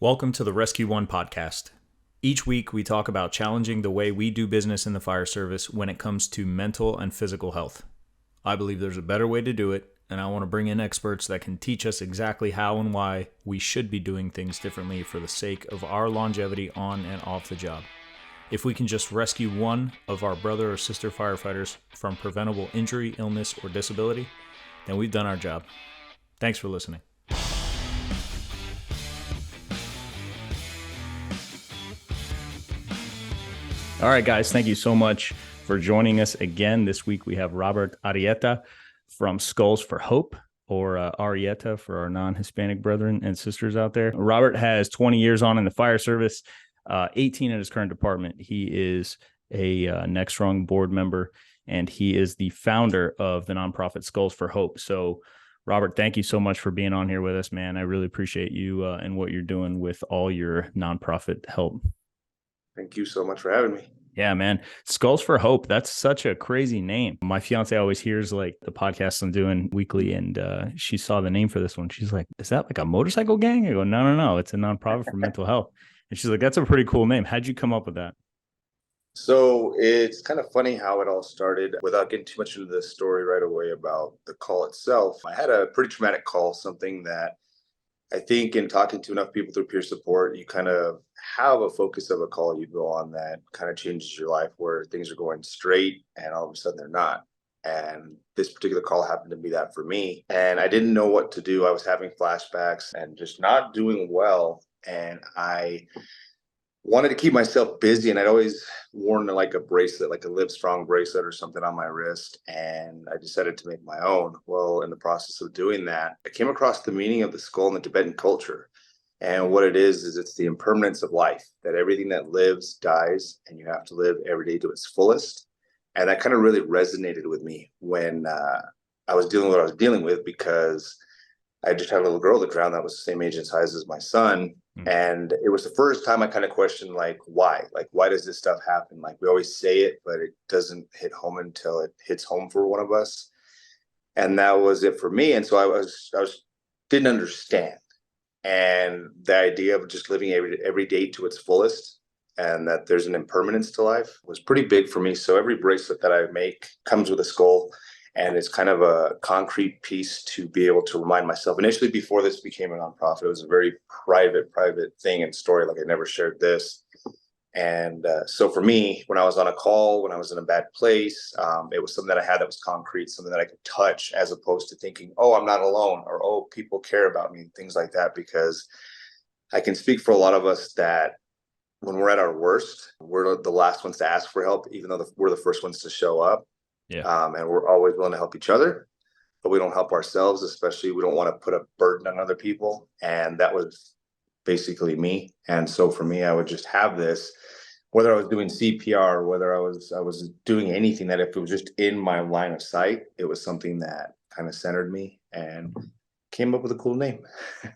Welcome to the Rescue One podcast. Each week, we talk about challenging the way we do business in the fire service when it comes to mental and physical health. I believe there's a better way to do it, and I want to bring in experts that can teach us exactly how and why we should be doing things differently for the sake of our longevity on and off the job. If we can just rescue one of our brother or sister firefighters from preventable injury, illness, or disability, then we've done our job. Thanks for listening. All right, guys, thank you so much for joining us again. This week we have Robert Arrieta from Skulls for Hope, or Arrieta for our non-Hispanic brethren and sisters out there. Robert has 20 years on in the fire service, 18 at his current department. He is a Next Rung board member, and he is the founder of the nonprofit Skulls for Hope. So, Robert, thank you so much for being on here with us, man. I really appreciate you and what you're doing with all your nonprofit help. Thank you so much for having me. Yeah, man. Skulls for Hope. That's such a crazy name. My fiance always hears like the podcast I'm doing weekly, and she saw the name for this one. She's like, is that like a motorcycle gang? I go, no. It's a nonprofit for mental health. And she's like, that's a pretty cool name. How'd you come up with that? So it's kind of funny how it all started. Without getting too much into the story right away about the call itself, I had a pretty traumatic call, something that I think in talking to enough people through peer support, you kind of have a focus of a call you go on that kind of changes your life, where things are going straight and all of a sudden they're not. And this particular call happened to be that for me. And I didn't know what to do. I was having flashbacks and just not doing well. And I wanted to keep myself busy, and I'd always worn like a bracelet, like a Live Strong bracelet or something on my wrist, and I decided to make my own. Well, in the process of doing that, I came across the meaning of the skull in the Tibetan culture. And what it is it's the impermanence of life, that everything that lives dies, and you have to live every day to its fullest. And that kind of really resonated with me when I was dealing with what I was dealing with, because I just had a little girl that drowned that was the same age and size as my son. And it was the first time I kind of questioned, like, why? Like, why does this stuff happen? Like, we always say it, but it doesn't hit home until it hits home for one of us. And that was it for me. And so I didn't understand. And the idea of just living every day to its fullest, and that there's an impermanence to life, was pretty big for me. So every bracelet that I make comes with a skull. And it's kind of a concrete piece to be able to remind myself. Initially, before this became a nonprofit, it was a very private thing and story. Like, I never shared this. And so for me, when I was on a call, when I was in a bad place, it was something that I had that was concrete, something that I could touch, as opposed to thinking, oh, I'm not alone, or, oh, people care about me, things like that. Because I can speak for a lot of us that when we're at our worst, we're the last ones to ask for help, even though we're the first ones to show up. Yeah. And we're always willing to help each other, but we don't help ourselves, especially we don't want to put a burden on other people. And that was basically me. And so for me, I would just have this, whether I was doing CPR, whether I was doing anything, that if it was just in my line of sight, it was something that kind of centered me and came up with a cool name.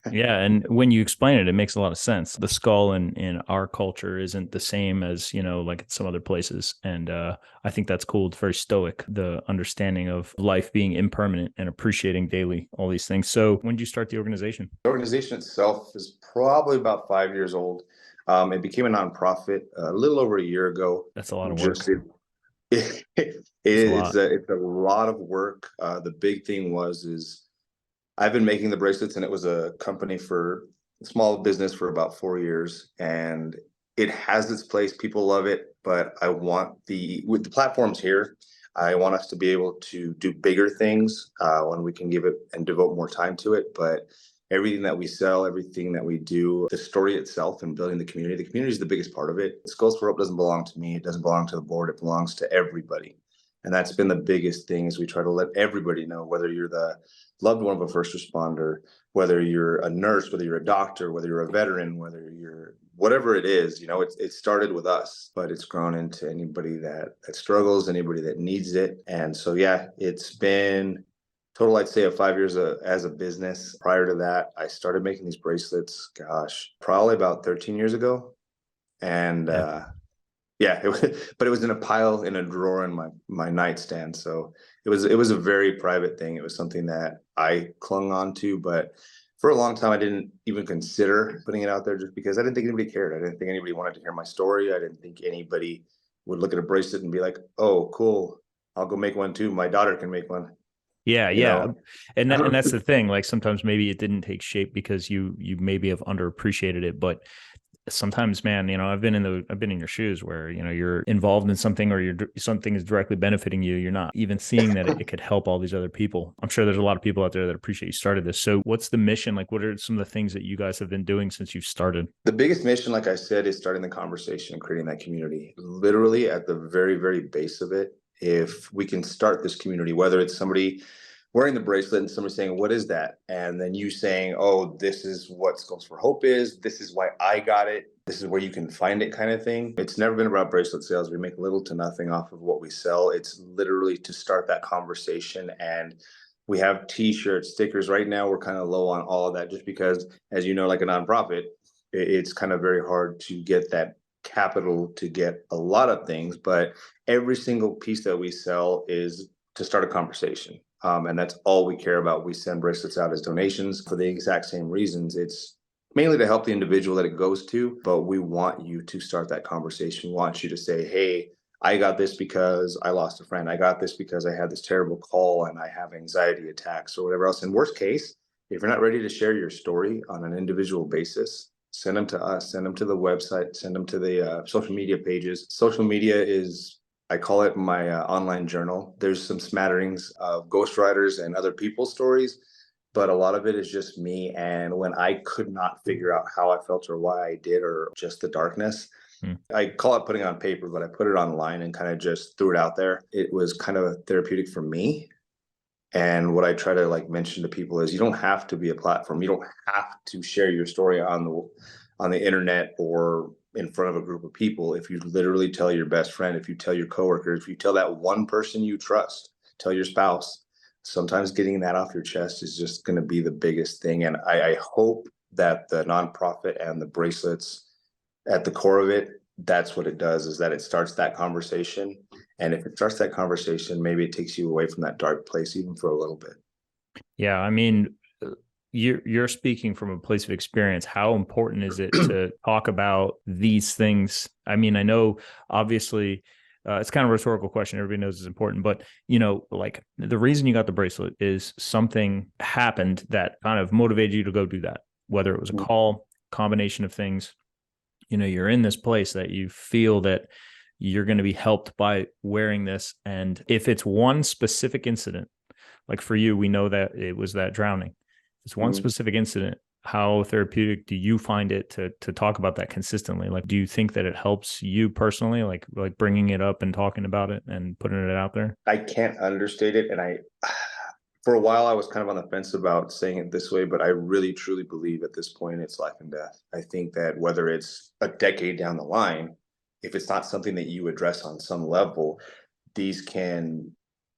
Yeah. And when you explain it, it makes a lot of sense. The skull in our culture isn't the same as, like in some other places. And I think that's cool. It's very stoic, the understanding of life being impermanent and appreciating daily all these things. So when did you start the organization? The organization itself is probably about 5 years old. It became a nonprofit a little over a year ago. That's a lot of work. It's a lot of work. The big thing is I've been making the bracelets, and it was a company for a small business for about 4 years, and it has its place. People love it, but I want with the platforms here, I want us to be able to do bigger things when we can give it and devote more time to it. But everything that we sell, everything that we do, the story itself and building the community is the biggest part of it. Skulls for Hope doesn't belong to me. It doesn't belong to the board. It belongs to everybody. And that's been the biggest thing, is we try to let everybody know, whether you're the loved one of a first responder, whether you're a nurse, whether you're a doctor, whether you're a veteran, whether you're whatever it is, it started with us, but it's grown into anybody that struggles, anybody that needs it. And so, yeah, it's been total, I'd say, of 5 years as a business. Prior to that, I started making these bracelets, probably about 13 years ago. And but it was in a pile in a drawer in my nightstand. So it was a very private thing. It was something that I clung on to, but For a long time, I didn't even consider putting it out there just because I didn't think anybody cared. I didn't think anybody wanted to hear my story. I didn't think anybody would look at a bracelet and be like, oh, cool. I'll go make one too. My daughter can make one, Yeah, you yeah. know? And that's the thing. Like sometimes maybe it didn't take shape because you maybe have underappreciated it, but sometimes, man, I've been in your shoes where, you're involved in something or something is directly benefiting you. You're not even seeing that it could help all these other people. I'm sure there's a lot of people out there that appreciate you started this. So what's the mission? Like, what are some of the things that you guys have been doing since you started? The biggest mission, like I said, is starting the conversation and creating that community. Literally at the very, very base of it, if we can start this community, whether it's somebody wearing the bracelet and somebody saying, what is that? And then you saying, oh, this is what Skulls for Hope is. This is why I got it. This is where you can find it, kind of thing. It's never been about bracelet sales. We make little to nothing off of what we sell. It's literally to start that conversation. And we have t-shirts, stickers. Right now, we're kind of low on all of that just because, as you know, like a nonprofit, it's kind of very hard to get that capital to get a lot of things. But every single piece that we sell is to start a conversation. And that's all we care about. We send bracelets out as donations for the exact same reasons. It's mainly to help the individual that it goes to, but we want you to start that conversation. We want you to say, hey, I got this because I lost a friend. I got this because I had this terrible call and I have anxiety attacks or whatever else. In worst case, if you're not ready to share your story on an individual basis, send them to us, send them to the website, send them to the social media pages. Social media is, I call it my online journal. There's some smatterings of ghostwriters and other people's stories, but a lot of it is just me. And when I could not figure out how I felt or why I did, or just the darkness, I call it putting it on paper, but I put it online and kind of just threw it out there. It was kind of therapeutic for me. And what I try to like mention to people is you don't have to be a platform. You don't have to share your story on the internet or in front of a group of people. If you literally tell your best friend, if you tell your coworkers, if you tell that one person you trust, tell your spouse, sometimes getting that off your chest is just going to be the biggest thing. And I hope that the nonprofit and the bracelets at the core of it, that's what it does, is that it starts that conversation. And if it starts that conversation, maybe it takes you away from that dark place, even for a little bit. Yeah, I mean, you're speaking from a place of experience. How important is it to talk about these things? I mean, I know obviously it's kind of a rhetorical question. Everybody knows it's important, but like the reason you got the bracelet is something happened that kind of motivated you to go do that, whether it was a call, combination of things. You're in this place that you feel that you're going to be helped by wearing this. And if it's one specific incident, like for you, we know that it was that drowning. It's one specific incident. How therapeutic do you find it to talk about that consistently? Like, do you think that it helps you personally, like bringing it up and talking about it and putting it out there? I can't understate it. And for a while, I was kind of on the fence about saying it this way, but I really, truly believe at this point it's life and death. I think that whether it's a decade down the line, if it's not something that you address on some level, these can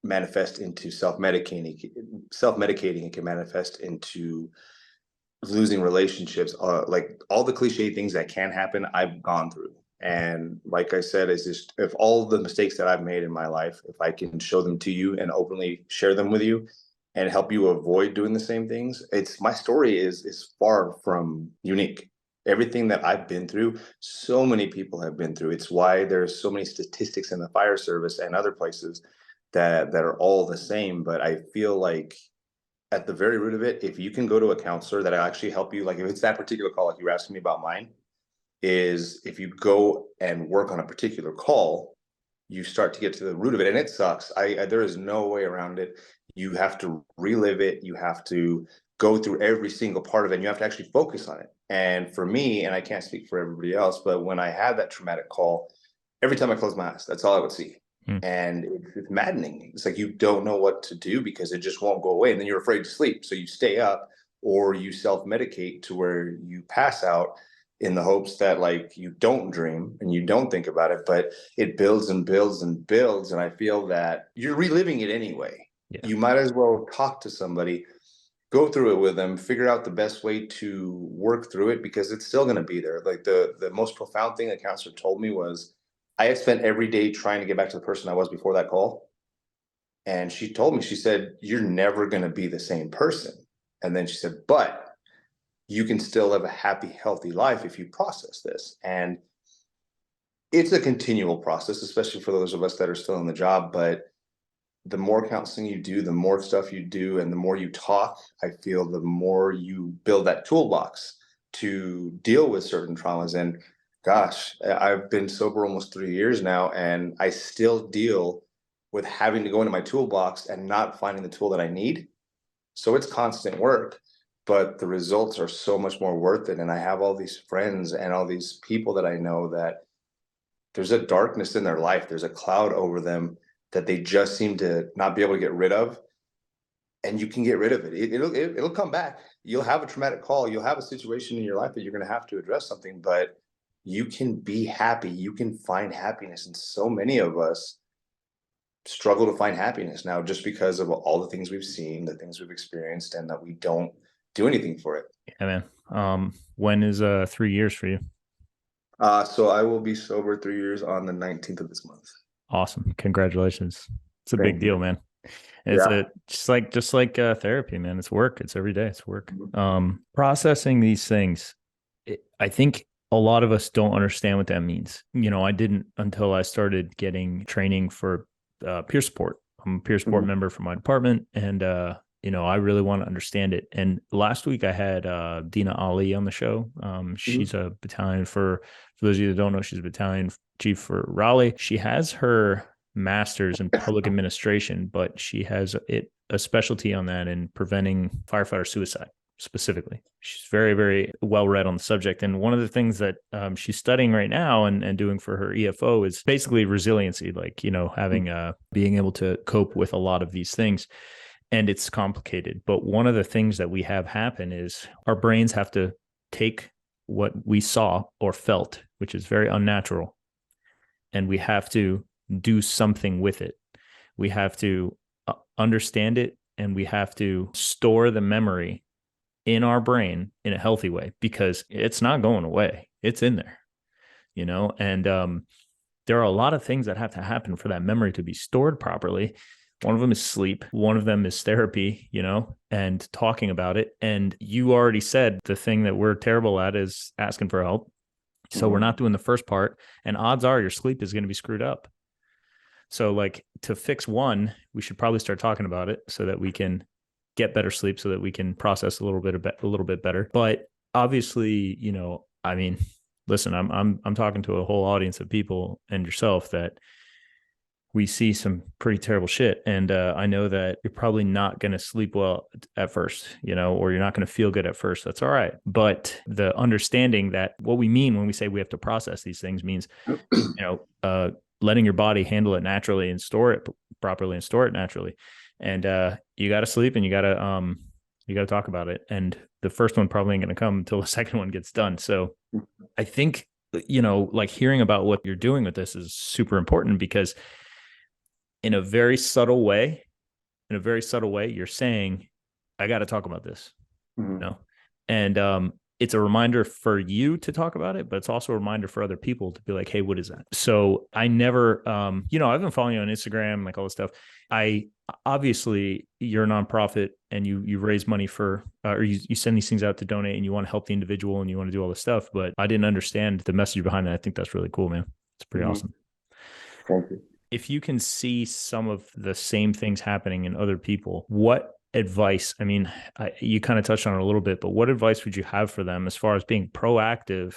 manifest into self-medicating. It can manifest into losing relationships. Like all the cliche things that can happen, I've gone through. And like I said, it's just if all the mistakes that I've made in my life, if I can show them to you and openly share them with you and help you avoid doing the same things, it's my story is far from unique. Everything that I've been through, so many people have been through. It's why there's so many statistics in the fire service and other places that are all the same. But I feel like at the very root of it, if you can go to a counselor that'll actually help you, like if it's that particular call, like you were asking me about mine, is if you go and work on a particular call, you start to get to the root of it. And it sucks. There is no way around it. You have to relive it. You have to go through every single part of it. And you have to actually focus on it. And for me, and I can't speak for everybody else, but when I had that traumatic call, every time I closed my eyes, that's all I would see. And it's maddening. It's like you don't know what to do because it just won't go away. And then you're afraid to sleep. So you stay up or you self-medicate to where you pass out in the hopes that like you don't dream and you don't think about it, but it builds and builds and builds. And I feel that you're reliving it anyway. Yeah. You might as well talk to somebody, go through it with them, figure out the best way to work through it because it's still going to be there. Like the most profound thing a counselor told me was I had spent every day trying to get back to the person I was before that call. And she told me, she said, you're never going to be the same person. And then she said, but you can still live a happy, healthy life if you process this. And it's a continual process, especially for those of us that are still in the job. But the more counseling you do, the more stuff you do, and the more you talk, I feel the more you build that toolbox to deal with certain traumas. And gosh, I've been sober almost 3 years now, and I still deal with having to go into my toolbox and not finding the tool that I need. So it's constant work, but the results are so much more worth it. And I have all these friends and all these people that I know that there's a darkness in their life. There's a cloud over them that they just seem to not be able to get rid of. And you can get rid of it. It'll come back. You'll have a traumatic call. You'll have a situation in your life that you're going to have to address something, but you can be happy. You can find happiness. And so many of us struggle to find happiness now just because of all the things we've seen, the things we've experienced, and that we don't do anything for it. Yeah, man. When is 3 years for you? So I will be sober 3 years on the 19th of this month. Awesome. Congratulations. It's a big deal, man. It's just like therapy, man. It's work. It's every day. It's work. Processing these things. I think a lot of us don't understand what that means. I didn't until I started getting training for peer support. I'm a peer support member for my department, and I really want to understand it. And last week I had Dina Ali on the show. She's a battalion for those of you that don't know, she's a battalion chief for Raleigh. She has her master's in public administration, but she has a specialty on that in preventing firefighter suicide specifically. She's very, very well read on the subject. And one of the things that she's studying right now and doing for her EFO is basically resiliency, like, having being able to cope with a lot of these things. And it's complicated. But one of the things that we have happen is our brains have to take what we saw or felt, which is very unnatural, and we have to do something with it. We have to understand it, and we have to store the memory in our brain in a healthy way, because it's not going away. It's in there, and there are a lot of things that have to happen for that memory to be stored properly. One of them is sleep. One of them is therapy, and talking about it. And you already said the thing that we're terrible at is asking for help. So we're not doing the first part, and odds are your sleep is going to be screwed up. So like, to fix one, we should probably start talking about it so that we can get better sleep, so that we can process a little bit better. But obviously, listen, I'm talking to a whole audience of people and yourself that we see some pretty terrible shit. And I know that you're probably not going to sleep well at first, or you're not going to feel good at first. That's all right. But the understanding that what we mean when we say we have to process these things means, letting your body handle it naturally and store it properly and store it naturally. And you got to sleep, and you got to talk about it. And the first one probably ain't going to come until the second one gets done. So I think, like, hearing about what you're doing with this is super important, because in a very subtle way, you're saying, I got to talk about this, and it's a reminder for you to talk about it, but it's also a reminder for other people to be like, hey, what is that? So I never, I've been following you on Instagram, like all this stuff. Obviously you're a nonprofit, and you raise money for, or you send these things out to donate, and you want to help the individual, and you want to do all this stuff, but I didn't understand the message behind that. I think that's really cool, man. It's pretty awesome. Thank you. If you can see some of the same things happening in other people, what advice, you kind of touched on it a little bit, but what advice would you have for them as far as being proactive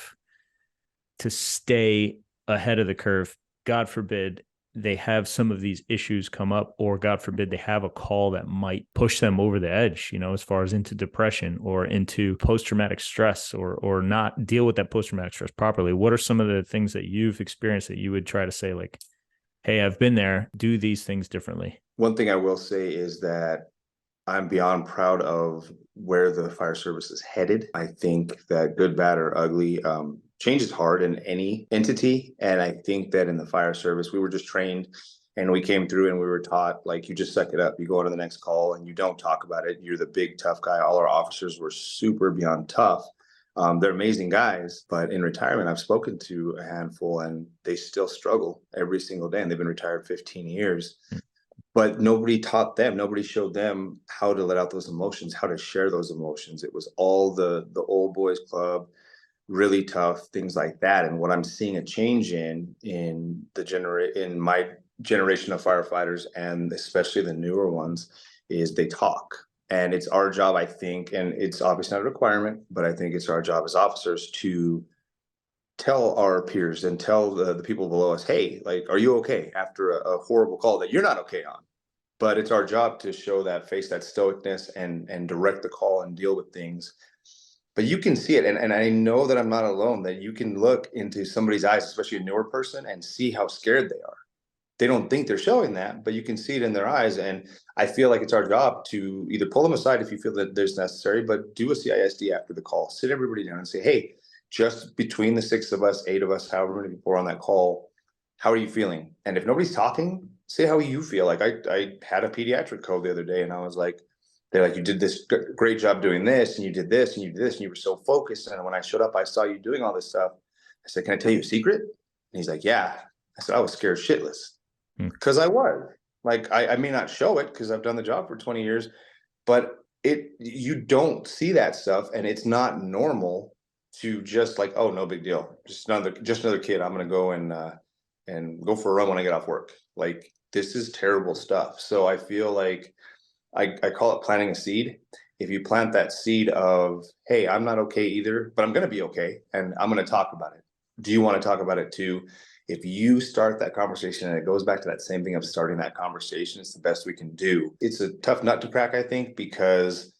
to stay ahead of the curve? God forbid they have some of these issues come up, or God forbid they have a call that might push them over the edge, as far as into depression or into post-traumatic stress, or not deal with that post-traumatic stress properly. What are some of the things that you've experienced that you would try to say, like, hey, I've been there, do these things differently? One thing I will say is that I'm beyond proud of where the fire service is headed. I think that good, bad, or ugly, change is hard in any entity. And I think that in the fire service, we were just trained, and we came through and we were taught, like, you just suck it up. You go on to the next call and you don't talk about it. You're the big, tough guy. All our officers were super beyond tough. They're amazing guys, but in retirement, I've spoken to a handful, and they still struggle every single day, and they've been retired 15 years. but nobody taught them, nobody showed them how to let out those emotions, how to share those emotions. It was all the old boys club, really tough things like that. And what I'm seeing a change in my generation of firefighters, and especially the newer ones, is they talk. And it's our job, I think, and it's obviously not a requirement, but I think it's our job as officers to tell our peers and tell the people below us, hey, like, are you okay after a horrible call that you're not okay on? But it's our job to show that face, that stoicness, and direct the call and deal with things. But you can see it, and I know that I'm not alone, that you can look into somebody's eyes, especially a newer person, and see how scared they are. They don't think they're showing that, but you can see it in their eyes. And I feel like it's our job to either pull them aside if you feel that there's necessary, but do a CISD after the call. Sit everybody down and say, hey, just between the 6 of us, 8 of us, however many people are on that call, how are you feeling? And if nobody's talking, say how you feel. Like I had a pediatric call the other day, and I was like, they're like, you did this great job doing this, and you did this, and you did this, and you were so focused. And when I showed up, I saw you doing all this stuff. I said, can I tell you a secret? And he's like, yeah. I said, I was scared shitless. Because I was like, I may not show it because I've done the job for 20 years, but you don't see that stuff, and it's not normal to just like, oh, no big deal, just another kid. I'm gonna go and go for a run when I get off work. Like, this is terrible stuff. So I feel like I call it planting a seed. If you plant that seed of, hey, I'm not okay either, but I'm gonna be okay, and I'm gonna talk about it. Do you want to talk about it too? If you start that conversation, and it goes back to that same thing of starting that conversation, it's the best we can do. It's a tough nut to crack, I think, because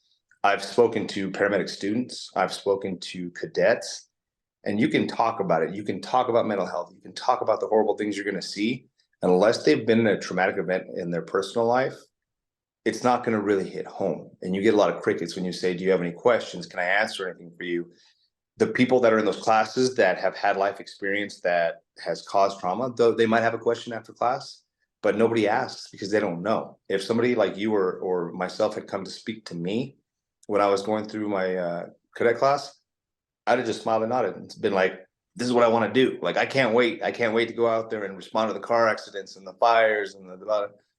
I've spoken to paramedic students, I've spoken to cadets, and you can talk about it. You can talk about mental health. You can talk about the horrible things you're going to see. Unless they've been in a traumatic event in their personal life, it's not going to really hit home. And you get a lot of crickets when you say, do you have any questions? Can I answer anything for you? The people that are in those classes that have had life experience that has caused trauma, though they might have a question after class, but nobody asks because they don't know. If somebody like you or myself had come to speak to me when I was going through my cadet class, I'd have just smiled and nodded and been like, this is what I want to do. Like, I can't wait. I can't wait to go out there and respond to the car accidents and the fires and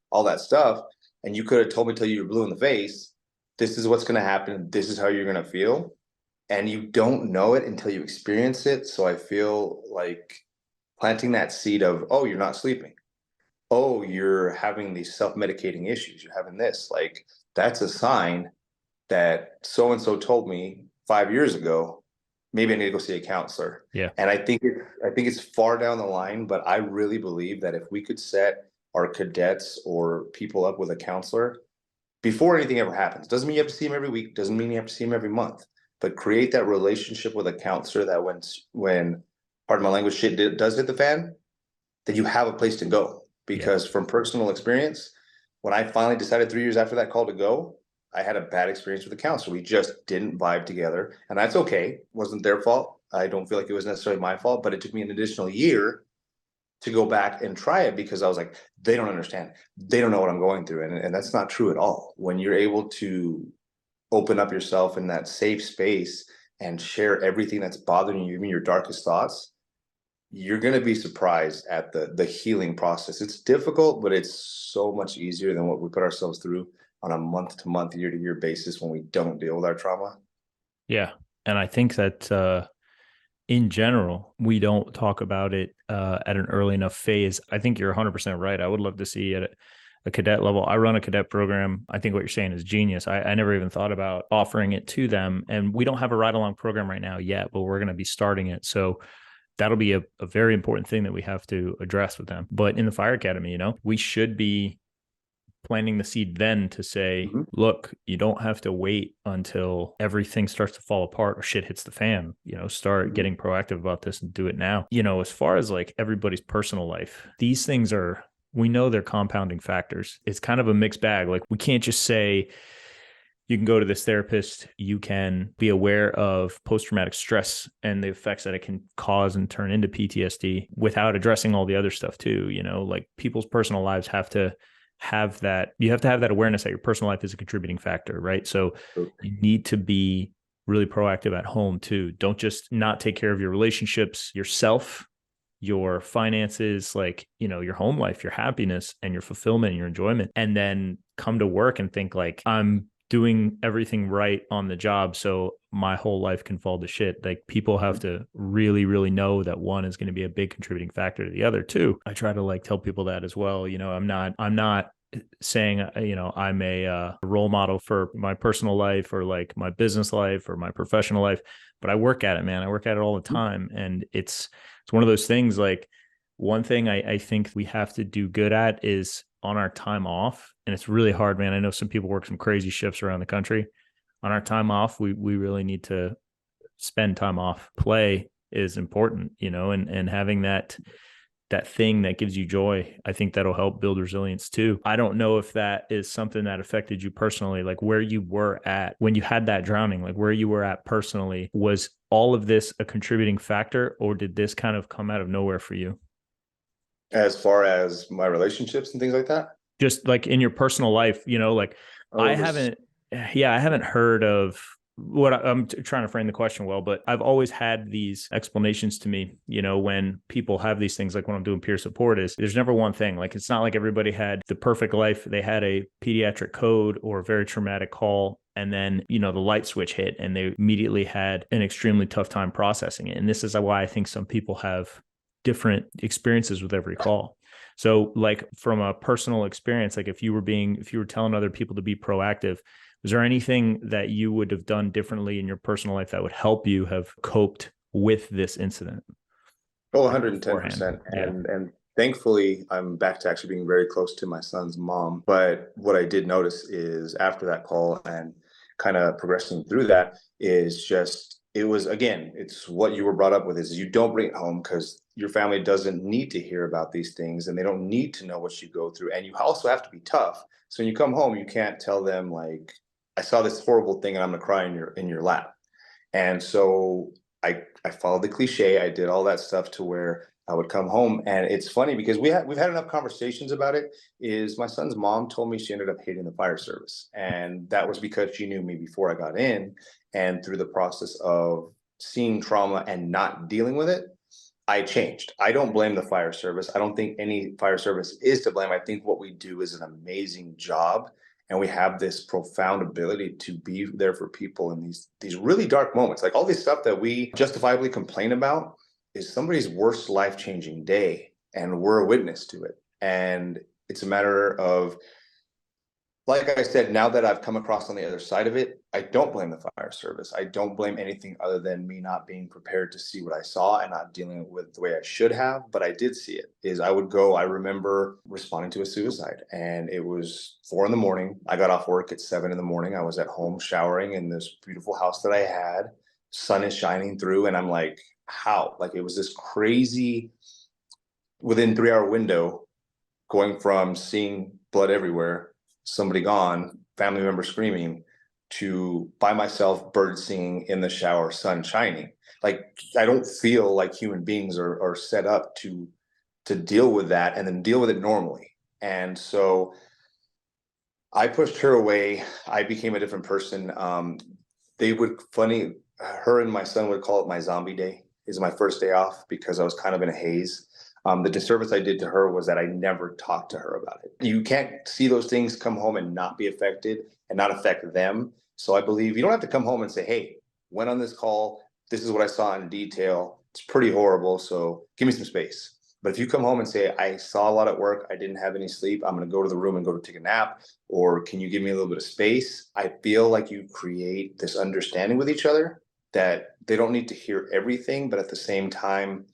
all that stuff. And you could have told me till you were blue in the face, this is what's going to happen. This is how you're going to feel. And you don't know it until you experience it. So I feel like planting that seed of, oh, you're not sleeping. Oh, you're having these self-medicating issues. You're having this. Like, that's a sign that so-and-so told me 5 years ago, maybe I need to go see a counselor. Yeah. And I think it's far down the line, but I really believe that if we could set our cadets or people up with a counselor before anything ever happens, doesn't mean you have to see them every week, doesn't mean you have to see them every month, but create that relationship with a counselor that when pardon my language, shit does hit the fan, that you have a place to go. Because from personal experience, when I finally decided 3 years after that call to go, I had a bad experience with a counselor. We just didn't vibe together, and that's okay. It wasn't their fault. I don't feel like it was necessarily my fault, but it took me an additional year to go back and try it because I was like, they don't understand. They don't know what I'm going through. And that's not true at all. When you're able to open up yourself in that safe space and share everything that's bothering you, even your darkest thoughts, you're going to be surprised at the healing process. It's difficult, but it's so much easier than what we put ourselves through on a month to month, year to year basis when we don't deal with our trauma. Yeah. And I think that in general, we don't talk about it at an early enough phase. I think you're 100% right. I would love to see at a cadet level. I run a cadet program. I think what you're saying is genius. I never even thought about offering it to them. And we don't have a ride along program right now yet, but we're going to be starting it. So that'll be a very important thing that we have to address with them. But in the fire academy, we should be planting the seed then to say, look, you don't have to wait until everything starts to fall apart or shit hits the fan, start getting proactive about this and do it now. As far as like everybody's personal life, these things we know they're compounding factors. It's kind of a mixed bag. Like, we can't just say, you can go to this therapist, you can be aware of post-traumatic stress and the effects that it can cause and turn into PTSD without addressing all the other stuff too. Like, people's personal lives have to have that. You have to have that awareness that your personal life is a contributing factor, right? So you need to be really proactive at home too. Don't just not take care of your relationships yourself your finances, like, you know, your home life, your happiness and your fulfillment and your enjoyment, and then come to work and think like, I'm doing everything right on the job, so my whole life can fall to shit. Like, people have to really, really know that one is going to be a big contributing factor to the other too. I try to like tell people that as well. You know, I'm not saying, you know, I'm a role model for my personal life or like my business life or my professional life, but I work at it, man. I work at it all the time. And it's one of those things. Like, one thing I think we have to do good at is on our time off. And it's really hard, man. I know some people work some crazy shifts around the country. On our time off, we really need to spend time off. Play is important, you know, and having that thing that gives you joy, I think that'll help build resilience too. I don't know if that is something that affected you personally, like where you were at when you had that drowning, like where you were at personally. Was all of this a contributing factor, or did this kind of come out of nowhere for you? As far as my relationships and things like that. Just like in your personal life, you know, like Oh, I it was haven't, yeah, I haven't heard of what I'm trying to frame the question well, but I've always had these explanations to me, you know, when people have these things, like when I'm doing peer support, is there's never one thing. Like, it's not like everybody had the perfect life. They had a pediatric code or a very traumatic call, and then, you know, the light switch hit and they immediately had an extremely tough time processing it. And this is why I think some people have different experiences with every call. So like, from a personal experience, like if you were telling other people to be proactive, was there anything that you would have done differently in your personal life that would help you have coped with this incident? oh, Like 110%. beforehand? Yeah. And thankfully, I'm back to actually being very close to my son's mom. But what I did notice is after that call and kind of progressing through that is just, it was, again, it's what you were brought up with, is you don't bring it home because your family doesn't need to hear about these things and they don't need to know what you go through. And you also have to be tough. So when you come home, you can't tell them like, I saw this horrible thing and I'm gonna cry in your lap. And so I followed the cliche. I did all that stuff to where I would come home, and it's funny because we've had enough conversations about it. Is my son's mom told me she ended up hating the fire service, and that was because she knew me before I got in, and through the process of seeing trauma and not dealing with it, I changed. I don't blame the fire service. I don't think any fire service is to blame. I think what we do is an amazing job, and we have this profound ability to be there for people in these really dark moments. Like all this stuff that we justifiably complain about is somebody's worst life-changing day, and we're a witness to it. And it's a matter of, like I said, now that I've come across on the other side of it, I don't blame the fire service. I don't blame anything other than me not being prepared to see what I saw and not dealing with it the way I should have. But I did see it. Is I would go, I remember responding to a suicide, and it was 4 in the morning. I got off work at 7 in the morning. I was at home showering in this beautiful house that I had. Sun is shining through, and I'm like, how? Like, it was this crazy within 3 hour window, going from seeing blood everywhere, somebody gone, family member screaming, to by myself, birds singing in the shower, sun shining. Like, I don't feel like human beings are set up to deal with that and then deal with it normally. And so I pushed her away. I became a different person. They would funny, her and my son would call it my zombie day. Is my first day off because I was kind of in a haze. The disservice I did to her was that I never talked to her about it. You can't see those things, come home and not be affected and not affect them. So I believe you don't have to come home and say, hey, went on this call. This is what I saw in detail. It's pretty horrible. So give me some space. But if you come home and say, I saw a lot at work, I didn't have any sleep, I'm going to go to the room and go to take a nap, or can you give me a little bit of space? I feel like you create this understanding with each other that they don't need to hear everything, but at the same time,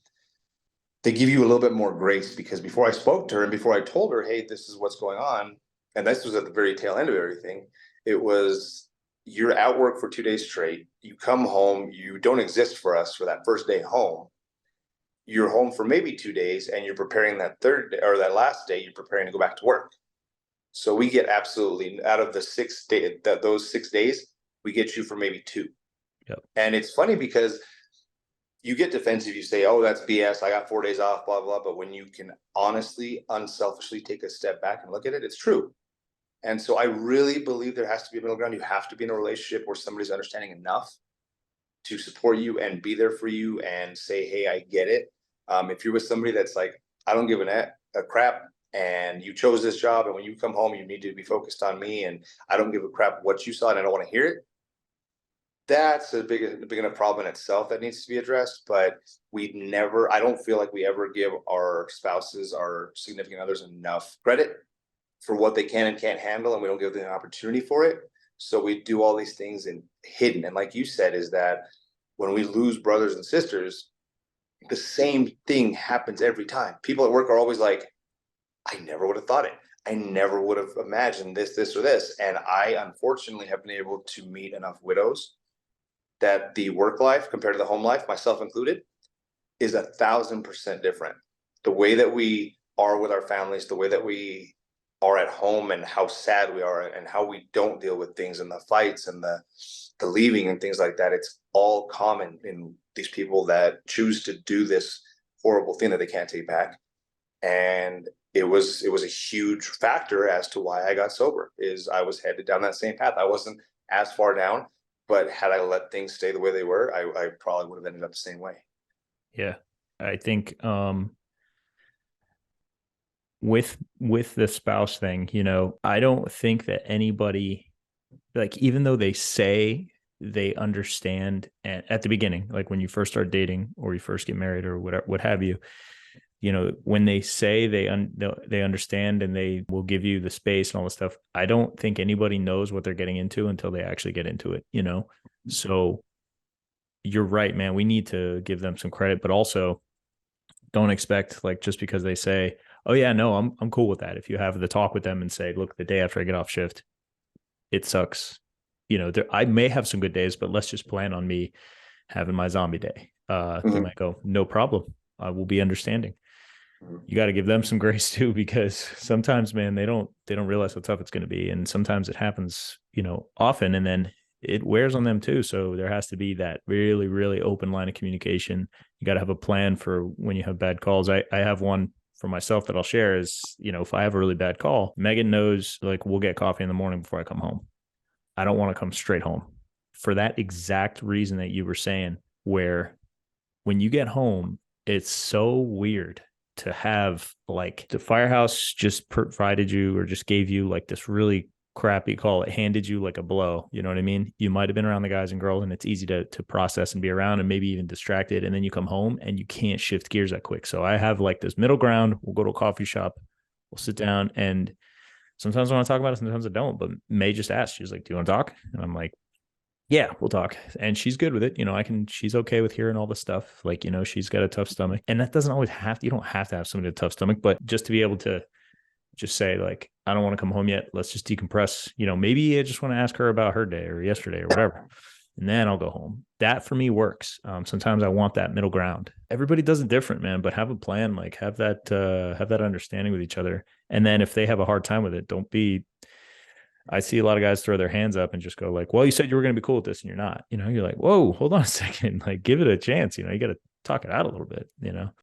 they give you a little bit more grace. Because before I spoke to her and before I told her, hey, this is what's going on, and this was at the very tail end of everything, it was, you're at work for 2 days straight, you come home, you don't exist for us for that first day home, you're home for maybe 2 days, and you're preparing that third day, or that last day, you're preparing to go back to work. So we get absolutely, out of the 6 day, those 6 days, we get you for maybe two. Yep. And it's funny because you get defensive, you say, oh, that's BS, I got 4 days off, blah, blah. But when you can honestly, unselfishly take a step back and look at it, it's true. And so I really believe there has to be a middle ground. You have to be in a relationship where somebody's understanding enough to support you and be there for you and say, hey, I get it. If you're with somebody that's like, I don't give a crap, and you chose this job, and when you come home, you need to be focused on me, and I don't give a crap what you saw, and I don't want to hear it. That's a big enough problem in itself that needs to be addressed. But I don't feel like we ever give our spouses, our significant others, enough credit for what they can and can't handle, and we don't give them an opportunity for it. So we do all these things in hidden. And like you said, is that when we lose brothers and sisters, the same thing happens every time. People at work are always like, I never would have thought it. I never would have imagined this, or this. And I unfortunately have been able to meet enough widows that the work life compared to the home life, myself included, is 1,000% different. The way that we are with our families, the way that we are at home, and how sad we are, and how we don't deal with things, and the fights and the leaving and things like that. It's all common in these people that choose to do this horrible thing that they can't take back. And it was a huge factor as to why I got sober. Is I was headed down that same path. I wasn't as far down, but had I let things stay the way they were, I probably would have ended up the same way. Yeah. I think with the spouse thing, I don't think that anybody, like, even though they say they understand, and at the beginning, like when you first start dating or you first get married or whatever, what have you, when they say they understand and they will give you the space and all this stuff, I don't think anybody knows what they're getting into until they actually get into it, So you're right, man. We need to give them some credit, but also don't expect, like, just because they say, oh yeah, no, I'm cool with that. If you have the talk with them and say, look, the day after I get off shift, it sucks. I may have some good days, but let's just plan on me having my zombie day. They might go, no problem. I will be understanding. You got to give them some grace too, because sometimes, man, they don't realize how tough it's going to be. And sometimes it happens, often, and then it wears on them too. So there has to be that really, really open line of communication. You got to have a plan for when you have bad calls. I have one for myself that I'll share is, if I have a really bad call, Megan knows, like, we'll get coffee in the morning before I come home. I don't want to come straight home for that exact reason that you were saying, where when you get home, it's so weird to have, like, the firehouse just provided you or just gave you like this really crappy call. It handed you like a blow. You know what I mean? You might've been around the guys and girls, and it's easy to process and be around and maybe even distracted. And then you come home and you can't shift gears that quick. So I have like this middle ground. We'll go to a coffee shop, we'll sit down, and sometimes I want to talk about it, sometimes I don't. But May just asked, she's like, do you want to talk? And I'm like, yeah, we'll talk. And she's good with it. She's okay with hearing all the stuff. Like, she's got a tough stomach, and that doesn't always you don't have to have somebody with a tough stomach, but just to be able to just say, like, I don't want to come home yet. Let's just decompress. Maybe I just want to ask her about her day or yesterday or whatever. And then I'll go home. That for me works. Sometimes I want that middle ground. Everybody does it different, man, but have a plan, like have that understanding with each other. And then if they have a hard time with it, I see a lot of guys throw their hands up and just go like, well, you said you were going to be cool with this and you're not, you're like, whoa, hold on a second. Like, give it a chance. You got to talk it out a little bit,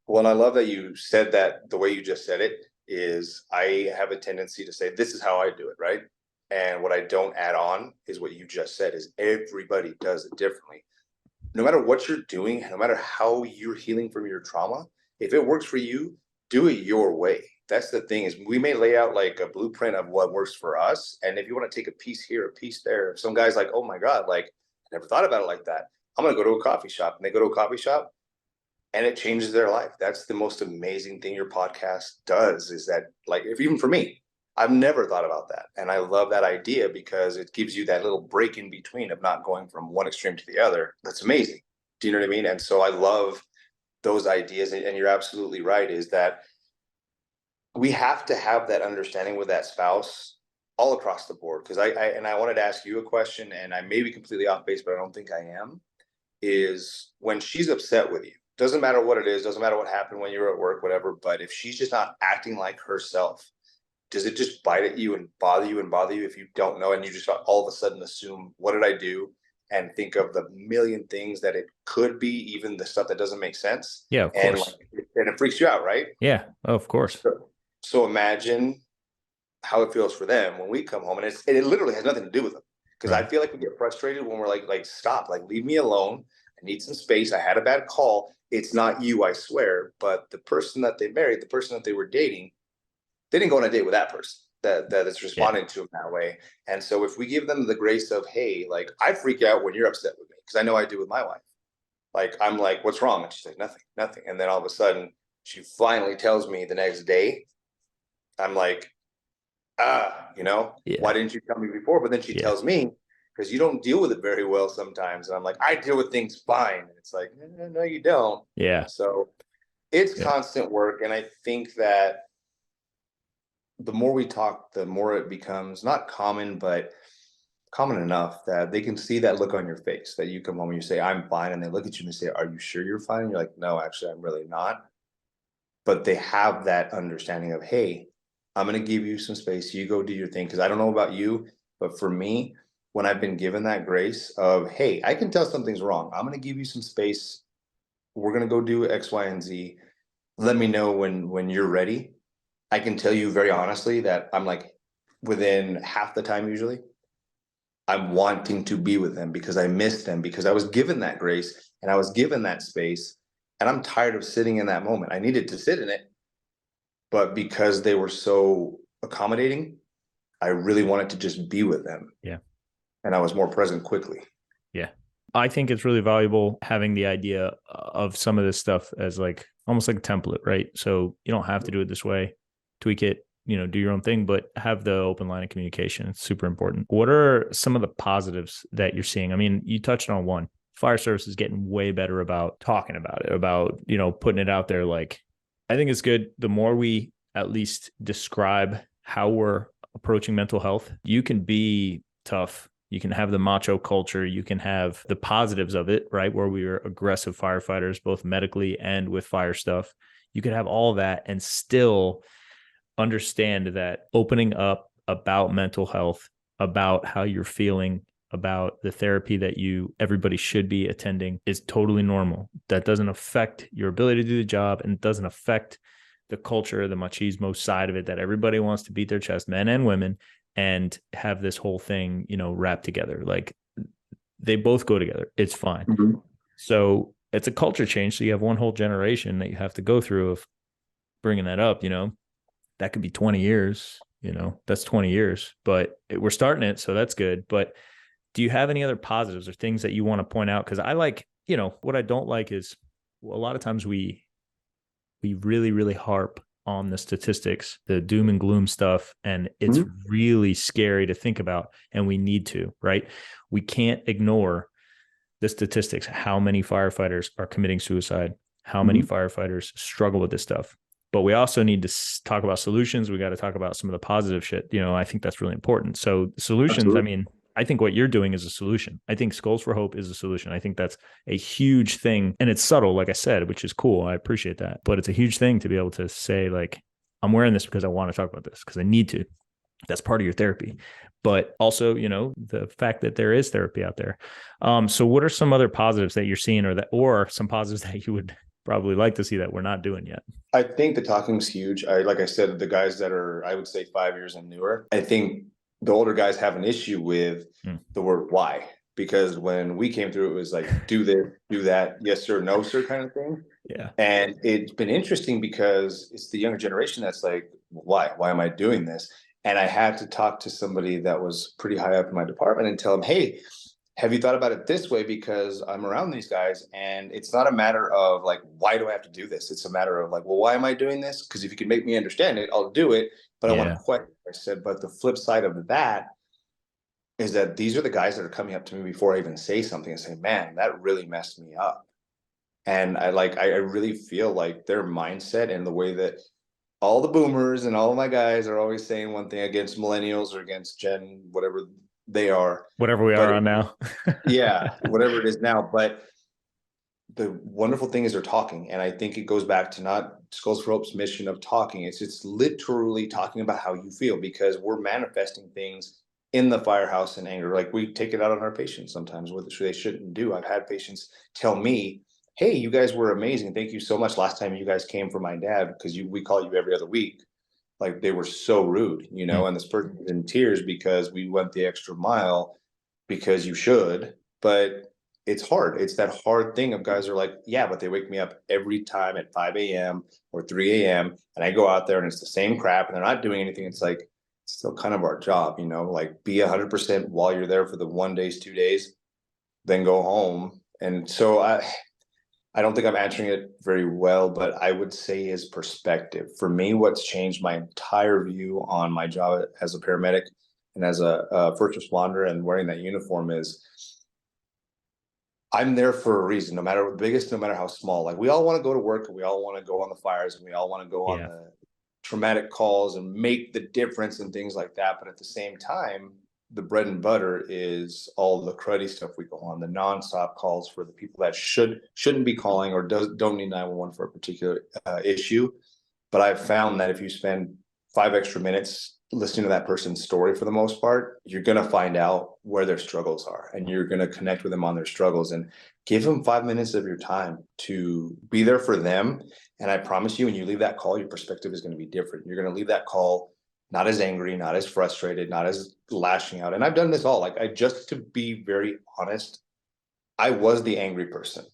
Well, and I love that you said that the way you just said it. Is I have a tendency to say, this is how I do it, right? And what I don't add on is what you just said, is everybody does it differently. No matter what you're doing, no matter how you're healing from your trauma, if it works for you, do it your way. That's the thing, is we may lay out like a blueprint of what works for us. And if you want to take a piece here, a piece there, some guy's like, oh my God, like, I never thought about it like that. I'm going to go to a coffee shop. And they go to a coffee shop, and it changes their life. That's the most amazing thing your podcast does, is that, like, if even for me, I've never thought about that. And I love that idea because it gives you that little break in between of not going from one extreme to the other. That's amazing. Do you know what I mean? And so I love those ideas. And you're absolutely right, is that we have to have that understanding with that spouse all across the board. Because I wanted to ask you a question, and I may be completely off base, but I don't think I am, is when she's upset with you, doesn't matter what it is, doesn't matter what happened when you were at work, whatever, but if she's just not acting like herself, does it just bite at you and bother you if you don't know, and you just all of a sudden assume, what did I do? And think of the million things that it could be, even the stuff that doesn't make sense. Yeah, of course. And it freaks you out, right? Yeah, of course. So imagine how it feels for them when we come home, and it literally has nothing to do with them. Because right. I feel like we get frustrated when we're like, stop, like, leave me alone. need some space. I had a bad call. It's not you, I swear. But the person that they married, the person that they were dating, they didn't go on a date with that person that is Yeah. responding to them that way. And so if we give them the grace of, hey, like, I freak out when you're upset with me, because I know I do with my wife. Like, I'm like, what's wrong? And she's like, nothing, nothing. And then all of a sudden, she finally tells me the next day. I'm like, Yeah. why didn't you tell me before? But then she Yeah. tells me, because you don't deal with it very well sometimes. And I'm like, I deal with things fine. And it's like, no, you don't. Yeah. So it's Yeah. constant work. And I think that the more we talk, the more it becomes not common, but common enough that they can see that look on your face, that you come home and you say, I'm fine. And they look at you and they say, are you sure you're fine? And you're like, no, actually, I'm really not. But they have that understanding of, hey, I'm going to give you some space. You go do your thing. Because I don't know about you, but for me, when I've been given that grace of, hey, I can tell something's wrong. I'm going to give you some space. We're going to go do X, Y, and Z. Let me know when you're ready. I can tell you very honestly that I'm like, within half the time usually, I'm wanting to be with them because I miss them, because I was given that grace and I was given that space, and I'm tired of sitting in that moment. I needed to sit in it, but because they were so accommodating, I really wanted to just be with them. Yeah. And I was more present quickly. Yeah. I think it's really valuable having the idea of some of this stuff as like almost like a template, right? So you don't have to do it this way, tweak it, do your own thing, but have the open line of communication. It's super important. What are some of the positives that you're seeing? I mean, you touched on one. Fire service is getting way better about talking about it, about, putting it out there. Like, I think it's good. The more we at least describe how we're approaching mental health, you can be tough. You can have the macho culture. You can have the positives of it, right? Where we are aggressive firefighters, both medically and with fire stuff. You could have all that and still understand that opening up about mental health, about how you're feeling, about the therapy that everybody should be attending is totally normal. That doesn't affect your ability to do the job, and it doesn't affect the culture, the machismo side of it, that everybody wants to beat their chest, men and women, and have this whole thing, wrapped together. Like, they both go together. It's fine. Mm-hmm. So it's a culture change. So you have one whole generation that you have to go through of bringing that up, that could be 20 years, that's 20 years, but we're starting it. So that's good. But do you have any other positives or things that you want to point out? Because I like, what I don't like is a lot of times we really, really harp on the statistics, the doom and gloom stuff. And it's really scary to think about. And we need to, right? We can't ignore the statistics, how many firefighters are committing suicide, how many firefighters struggle with this stuff. But we also need to talk about solutions. We got to talk about some of the positive shit. I think that's really important. So solutions, absolutely. I mean, I think what you're doing is a solution. I think Skulls for Hope is a solution. I think that's a huge thing. And it's subtle, like I said, which is cool. I appreciate that. But it's a huge thing to be able to say, like, I'm wearing this because I want to talk about this, because I need to. That's part of your therapy. But also, the fact that there is therapy out there. So what are some other positives that you're seeing, or some positives that you would probably like to see that we're not doing yet? I think the talking's huge. Like I said, the guys that are, I would say, 5 years and newer, I think the older guys have an issue with the word why. Because when we came through, it was like, do this, do that, yes, sir, no, sir, kind of thing. Yeah. And it's been interesting because it's the younger generation that's like, why? Why am I doing this? And I had to talk to somebody that was pretty high up in my department and tell them, hey, have you thought about it this way? Because I'm around these guys, and it's not a matter of like, why do I have to do this? It's a matter of like, well, why am I doing this? Because if you can make me understand it, I'll do it. But I want to question. I said, but the flip side of that is that these are the guys that are coming up to me before I even say something and say, man, that really messed me up. And I really feel like their mindset and the way that all the boomers and all of my guys are always saying one thing against millennials or against Gen, whatever they are. Whatever we are on now. Yeah, whatever it is now. But the wonderful thing is they're talking. And I think it goes back to not Skulls for Hope's mission of talking. It's literally talking about how you feel, because we're manifesting things in the firehouse in anger. Like, we take it out on our patients sometimes, which they shouldn't do. I've had patients tell me, hey, you guys were amazing. Thank you so much. Last time you guys came for my dad, because we call you every other week. Like, they were so rude, and this person was in tears because we went the extra mile, because you should. But it's hard. It's that hard thing of guys are like, yeah, but they wake me up every time at 5 a.m. or 3 a.m. and I go out there and it's the same crap and they're not doing anything. It's like, it's still kind of our job, like be 100% while you're there for the 1 days, 2 days, then go home. And so I don't think I'm answering it very well, but I would say his perspective. For me, what's changed my entire view on my job as a paramedic and as a first responder and wearing that uniform is I'm there for a reason, no matter the biggest, no matter how small. Like we all want to go to work and we all want to go on the fires and we all want to go on Yeah. the traumatic calls and make the difference and things like that. But at the same time, the bread and butter is all the cruddy stuff we go on, the nonstop calls for the people that shouldn't be calling or don't need 911 for a particular issue. But I've found that if you spend 5 extra minutes listening to that person's story for the most part, you're going to find out where their struggles are and you're going to connect with them on their struggles and give them 5 minutes of your time to be there for them. And I promise you, when you leave that call, your perspective is going to be different. You're going to leave that call not as angry, not as frustrated, not as lashing out. And I've done this all. Like just to be very honest, I was the angry person.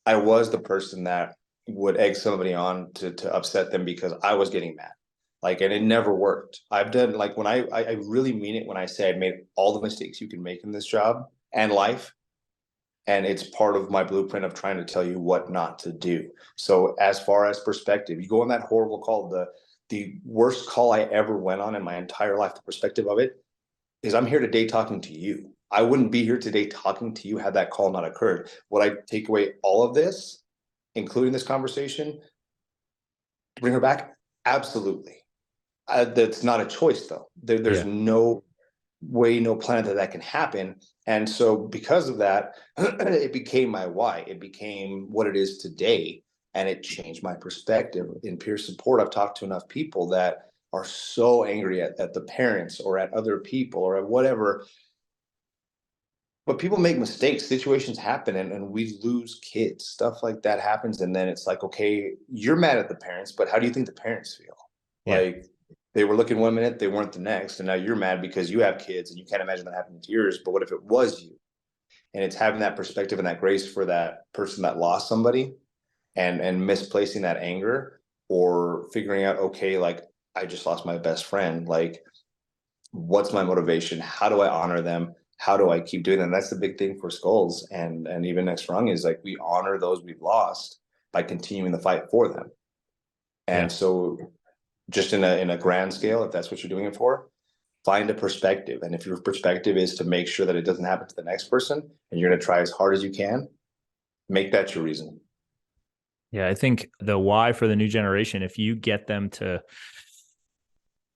I was the person that would egg somebody on to upset them because I was getting mad. Like, and it never worked. I've done like when I really mean it when I say I've made all the mistakes you can make in this job and life. And it's part of my blueprint of trying to tell you what not to do. So as far as perspective, you go on that horrible call, the worst call I ever went on in my entire life, the perspective of it is I'm here today talking to you. I wouldn't be here today talking to you had that call not occurred. Would I take away all of this, including this conversation, to bring her back? Absolutely. That's not a choice, though. There's no way, no planet that can happen. And so because of that, it became my why. It became what it is today. And it changed my perspective. In peer support, I've talked to enough people that are so angry at the parents or at other people or at whatever. But people make mistakes, situations happen, and we lose kids. Stuff like that happens. And then it's like, okay, you're mad at the parents, but how do you think the parents feel? Yeah. Like they were looking 1 minute, they weren't the next. And now you're mad because you have kids and you can't imagine that happening to yours. But what if it was you? And it's having that perspective and that grace for that person that lost somebody and misplacing that anger or figuring out, okay, like I just lost my best friend. Like, what's my motivation? How do I honor them? How do I keep doing that? And that's the big thing for Skulls and even Next Rung is like we honor those we've lost by continuing the fight for them. Yeah. And so just in a grand scale, if that's what you're doing it for, find a perspective. And if your perspective is to make sure that it doesn't happen to the next person and you're going to try as hard as you can, make that your reason. Yeah. I think the why for the new generation, if you get them to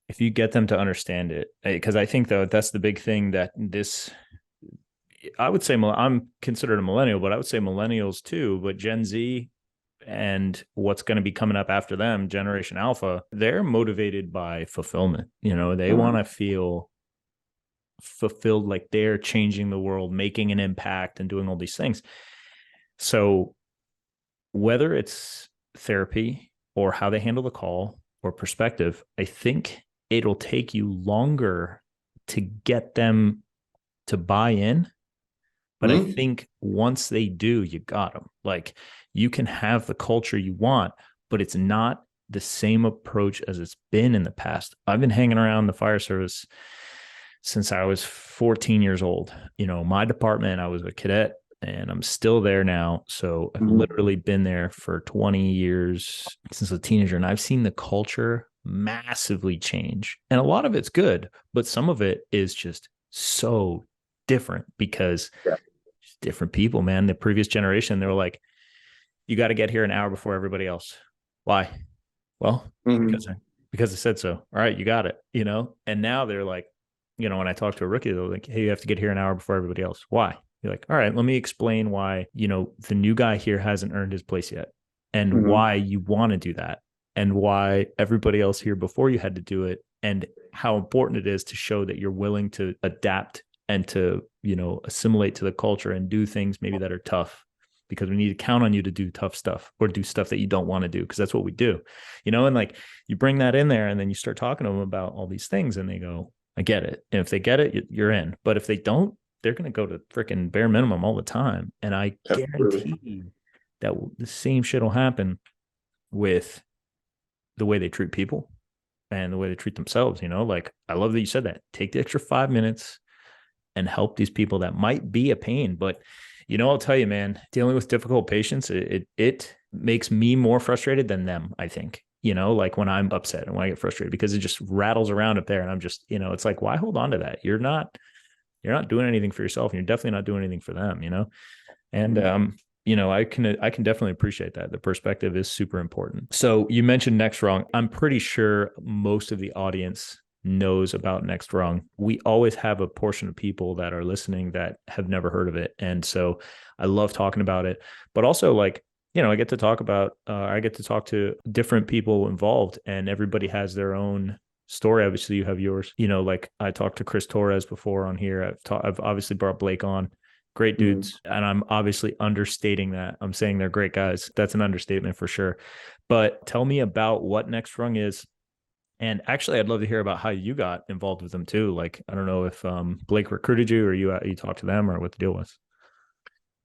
understand it, because I think though, that's the big thing that I would say I'm considered a millennial, but I would say millennials too, but Gen Z and what's going to be coming up after them, Generation Alpha, they're motivated by fulfillment. They want to feel fulfilled, like they're changing the world, making an impact and doing all these things. So whether it's therapy or how they handle the call or perspective, I think it'll take you longer to get them to buy in. But I think once they do, you got them. Like you can have the culture you want, but it's not the same approach as it's been in the past. I've been hanging around the fire service since I was 14 years old. My department, I was a cadet and I'm still there now. So I've literally been there for 20 years since a teenager. And I've seen the culture massively change. And a lot of it's good, but some of it is just so different because different people, man. The previous generation, they were like, you got to get here an hour before everybody else. Why? Well, because I said so. All right, you got it, And now they're like, when I talk to a rookie, they're like, hey, you have to get here an hour before everybody else. Why? You're like, all right, let me explain why, the new guy here hasn't earned his place yet and why you want to do that and why everybody else here before you had to do it and how important it is to show that you're willing to adapt and to, assimilate to the culture and do things maybe that are tough because we need to count on you to do tough stuff or do stuff that you don't want to do because that's what we do, and like you bring that in there and then you start talking to them about all these things and they go, I get it. And if they get it, you're in. But if they don't, they're going to go to freaking bare minimum all the time. And I Absolutely. guarantee that the same shit will happen with the way they treat people and the way they treat themselves. Like, I love that you said that. Take the extra 5 minutes and help these people that might be a pain. But I'll tell you, man, dealing with difficult patients, it makes me more frustrated than them, I think. Like when I'm upset and when I get frustrated, because it just rattles around up there, and I'm just, it's like, why hold on to that? You're not doing anything for yourself, and you're definitely not doing anything for them. And I can definitely appreciate that. The perspective is super important. So you mentioned Next Rung. I'm pretty sure most of the audience knows about Next Rung. We always have a portion of people that are listening that have never heard of it. And so I love talking about it, but also, like, I get to talk to different people involved, and everybody has their own story. Obviously you have yours, like I talked to Chris Torres before on here. I've obviously brought Blake on. Great dudes. And I'm obviously understating that. I'm saying they're great guys. That's an understatement for sure. But tell me about what Next Rung is. And actually, I'd love to hear about how you got involved with them too. Like, I don't know if Blake recruited you, or you talked to them, or what the deal was.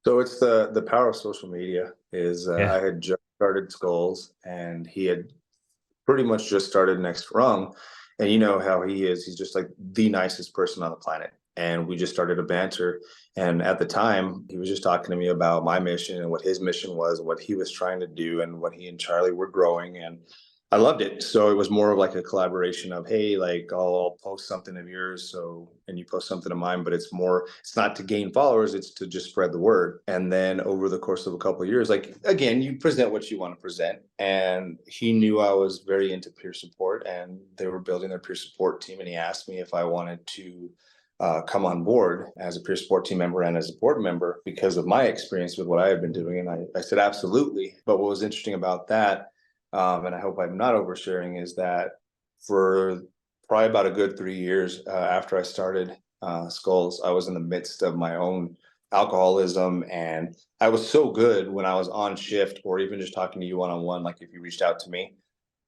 So it's the power of social media is Yeah. I had just started Skulls, and he had pretty much just started Next Rung. And you know how he is. He's just like the nicest person on the planet. And we just started a banter. And at the time, he was just talking to me about my mission and what his mission was, what he was trying to do, and what he and Charlie were growing. And I loved it. So it was more of like a collaboration of, hey, like I'll post something of yours, and you post something of mine, but it's not to gain followers, it's to just spread the word. And then over the course of a couple of years, like again, you present what you want to present. And he knew I was very into peer support, and they were building their peer support team. And he asked me if I wanted to come on board as a peer support team member and as a board member because of my experience with what I had been doing. And I said, absolutely. But what was interesting about that, and I hope I'm not oversharing, is that for probably about a good 3 years after I started Skulls, I was in the midst of my own alcoholism. And I was so good when I was on shift, or even just talking to you one-on-one, like if you reached out to me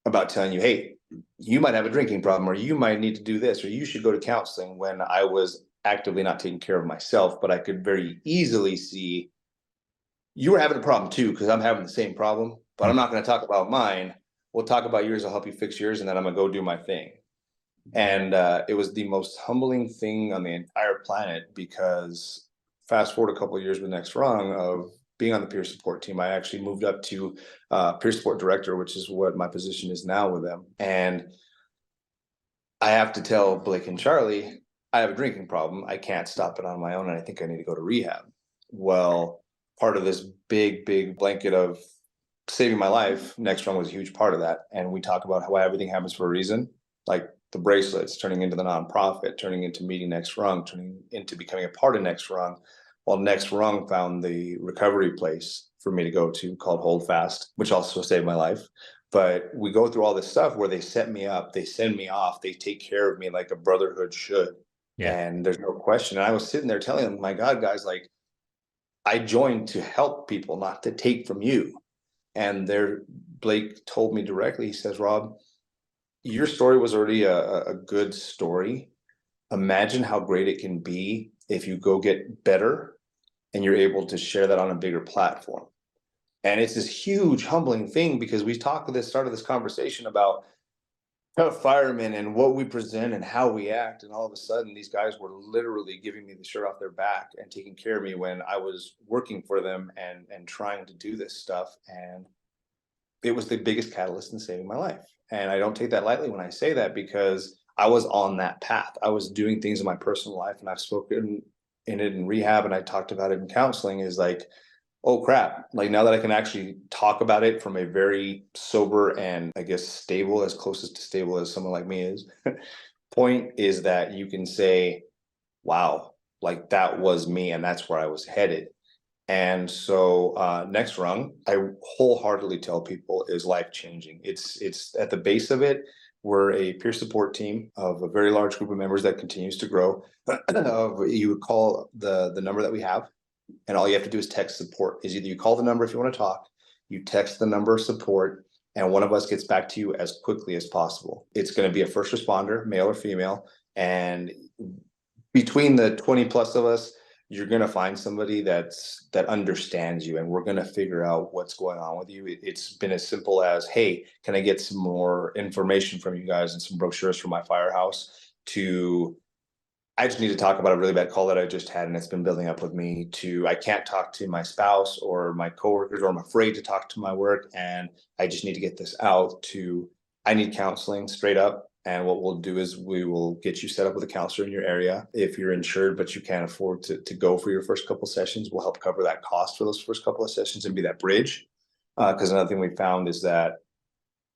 about telling you, hey, you might have a drinking problem, or you might need to do this, or you should go to counseling, when I was actively not taking care of myself. But I could very easily see you were having a problem too, because I'm having the same problem, but I'm not going to talk about mine. We'll talk about yours. I'll help you fix yours, and then I'm going to go do my thing. And it was the most humbling thing on the entire planet, because fast forward a couple of years with Next Rung of being on the peer support team, I actually moved up to peer support director, which is what my position is now with them. And I have to tell Blake and Charlie, I have a drinking problem. I can't stop it on my own, and I think I need to go to rehab. Well, part of this big blanket of saving my life, Next Rung was a huge part of that. And we talk about how everything happens for a reason, like the bracelets turning into the nonprofit, turning into meeting Next Rung, turning into becoming a part of Next Rung. While Next Rung found the recovery place for me to go to called Hold Fast, which also saved my life. But we go through all this stuff where they set me up, they send me off, they take care of me like a brotherhood should. Yeah. And there's no question. And I was sitting there telling them, my God, guys, like I joined to help people, not to take from you. And there, Blake told me directly, he says, Rob, your story was already a good story. Imagine how great it can be if you go get better and you're able to share that on a bigger platform. And it's this huge humbling thing, because we talked at the start of this conversation about tough firemen and what we present and how we act. And all of a sudden, these guys were literally giving me the shirt off their back and taking care of me when I was working for them and trying to do this stuff. And it was the biggest catalyst in saving my life. And I don't take that lightly when I say that, because I was on that path. I was doing things in my personal life, and I've spoken in it in rehab, and I talked about it in counseling, is like, oh crap, like now that I can actually talk about it from a very sober and I guess stable, as closest to stable as someone like me is, point is that you can say, wow, like that was me, and that's where I was headed. And so Next Rung, I wholeheartly tell people, is life changing. It's at the base of it. We're a peer support team of a very large group of members that continues to grow. You would call the number that we have, and all you have to do is text support. Is either you call the number if you want to talk, you text the number support, and one of us gets back to you as quickly as possible. It's going to be a first responder, male or female, and between the 20 plus of us, you're going to find somebody that understands you, and we're going to figure out what's going on with you. It's been as simple as, hey, can I get some more information from you guys and some brochures from my firehouse, to I just need to talk about a really bad call that I just had and it's been building up with me, to I can't talk to my spouse or my coworkers, or I'm afraid to talk to my work and I just need to get this out, to I need counseling straight up. And what we'll do is we will get you set up with a counselor in your area. If you're insured but you can't afford to go for your first couple sessions, we'll help cover that cost for those first couple of sessions and be that bridge. Because another thing we found is that